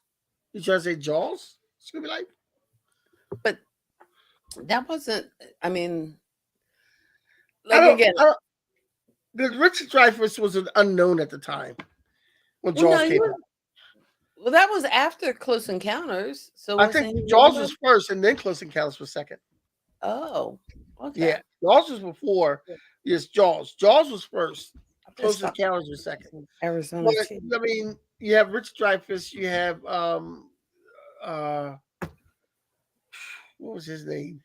Speaker 4: You trying to say Jaws? Scooby Life?
Speaker 3: But that wasn't. I mean,
Speaker 4: I
Speaker 3: like
Speaker 4: don't.
Speaker 3: again.
Speaker 4: I don't. The Richard Dreyfuss was an unknown at the time when
Speaker 3: Well, no,
Speaker 4: Jaws came out.
Speaker 3: well, that was after Close Encounters. So
Speaker 4: I think
Speaker 3: wasn't he one of
Speaker 4: Jaws
Speaker 3: them?
Speaker 4: was first, and then Close Encounters was second.
Speaker 3: Oh, okay.
Speaker 4: Yeah, Jaws was before. Yes, Jaws. Jaws was first.
Speaker 3: I better
Speaker 4: Close
Speaker 3: stop.
Speaker 4: Encounters was second.
Speaker 3: Arizona
Speaker 4: But
Speaker 3: too.
Speaker 4: I mean, you have Richard Dreyfuss. You have uh what was his name?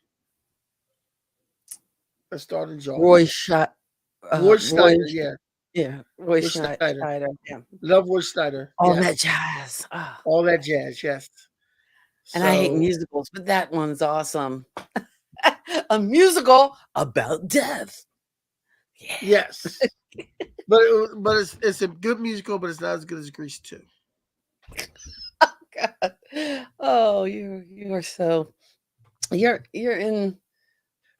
Speaker 4: That starred in
Speaker 3: Roy
Speaker 4: Jaws.
Speaker 3: shot.
Speaker 4: Roy
Speaker 3: Roy.
Speaker 4: Schneider. Yeah,
Speaker 3: Yeah, Roy
Speaker 4: Roy Schneider.
Speaker 3: Schneider. Yeah,
Speaker 4: Love Roy Schneider.
Speaker 3: all that
Speaker 4: Yes,
Speaker 3: jazz. Ah,
Speaker 4: all that jazz. Yes.
Speaker 3: and I hate
Speaker 4: So
Speaker 3: musicals, but that one's awesome. A musical about death. Yeah.
Speaker 4: yes, but it's a good musical, but it's not as good as Grease 2.
Speaker 3: God. Oh, you are so you're in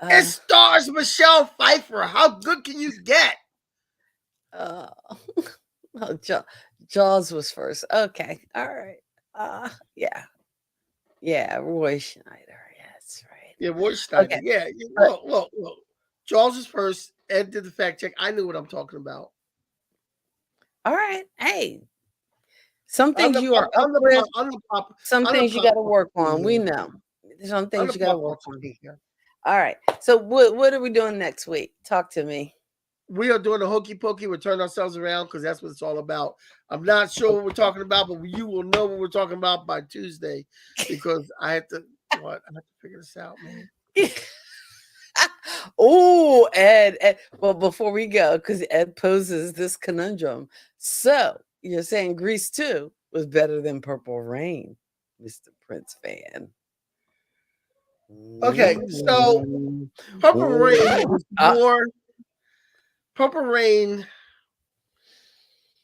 Speaker 4: It stars Michelle Pfeiffer. How good can you get?
Speaker 3: oh, Jaws was first. Okay. All right. Yeah. Yeah, Roy Schneider. Yeah, that's right.
Speaker 4: Yeah, Roy Schneider.
Speaker 3: Okay.
Speaker 4: Yeah.
Speaker 3: But,
Speaker 4: Look. Charles is first. Ed did the fact check. I knew what I'm talking about.
Speaker 3: all right. Hey, some things you are up
Speaker 4: I'm the
Speaker 3: with.
Speaker 4: pop.
Speaker 3: Some
Speaker 4: I'm the
Speaker 3: things you
Speaker 4: pop
Speaker 3: got to work on. We
Speaker 4: here.
Speaker 3: know. Some
Speaker 4: I'm
Speaker 3: things
Speaker 4: the
Speaker 3: you got to
Speaker 4: pop
Speaker 3: work
Speaker 4: culture
Speaker 3: on.
Speaker 4: geek here.
Speaker 3: All right. So what are we doing next week? Talk to me.
Speaker 4: We are doing the hokey pokey. We're turning ourselves around because that's what it's all about. I'm not sure what we're talking about, but you will know what we're talking about by Tuesday because I have to figure this out, man.
Speaker 3: Oh, Ed. Well, before we go, because Ed poses this conundrum. So you're saying Grease 2 was better than Purple Rain, Mr. Prince fan.
Speaker 4: Okay, so Purple Rain was more. Purple Rain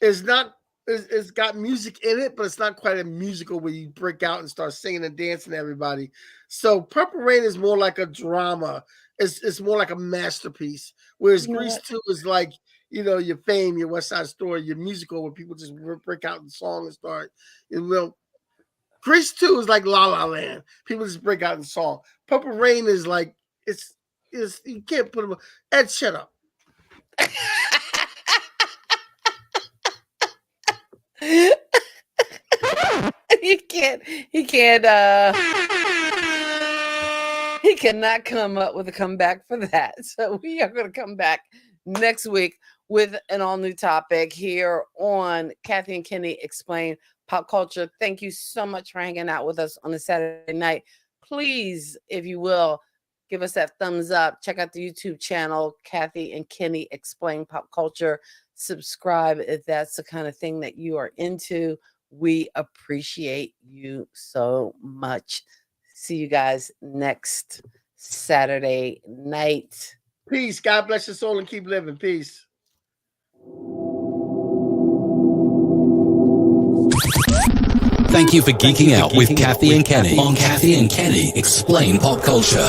Speaker 4: is not. It's got music in it, but it's not quite a musical where you break out and start singing and dancing everybody. So Purple Rain is more like a drama. It's more like a masterpiece. Whereas Grease 2 is like, your Fame, your West Side Story, your musical where people just break out in song and start. Grease 2 is like La La Land. People just break out in song. Purple Rain is like it's you can't put them. Ed, shut up.
Speaker 3: He cannot come up with a comeback for that. So we are going to come back next week with an all new topic here on Kathy and Kenny Explain Pop Culture. Thank you so much for hanging out with us on a Saturday night. Please, if you will, give us that thumbs up. Check out the YouTube channel, Kathy and Kenny Explain Pop Culture. Subscribe if that's the kind of thing that you are into. We appreciate you so much. See you guys next Saturday night.
Speaker 4: Peace. God bless your soul and keep living. Peace.
Speaker 2: Thank you for geeking out with Kathy and Kenny on Kathy and Kenny Explain Pop Culture.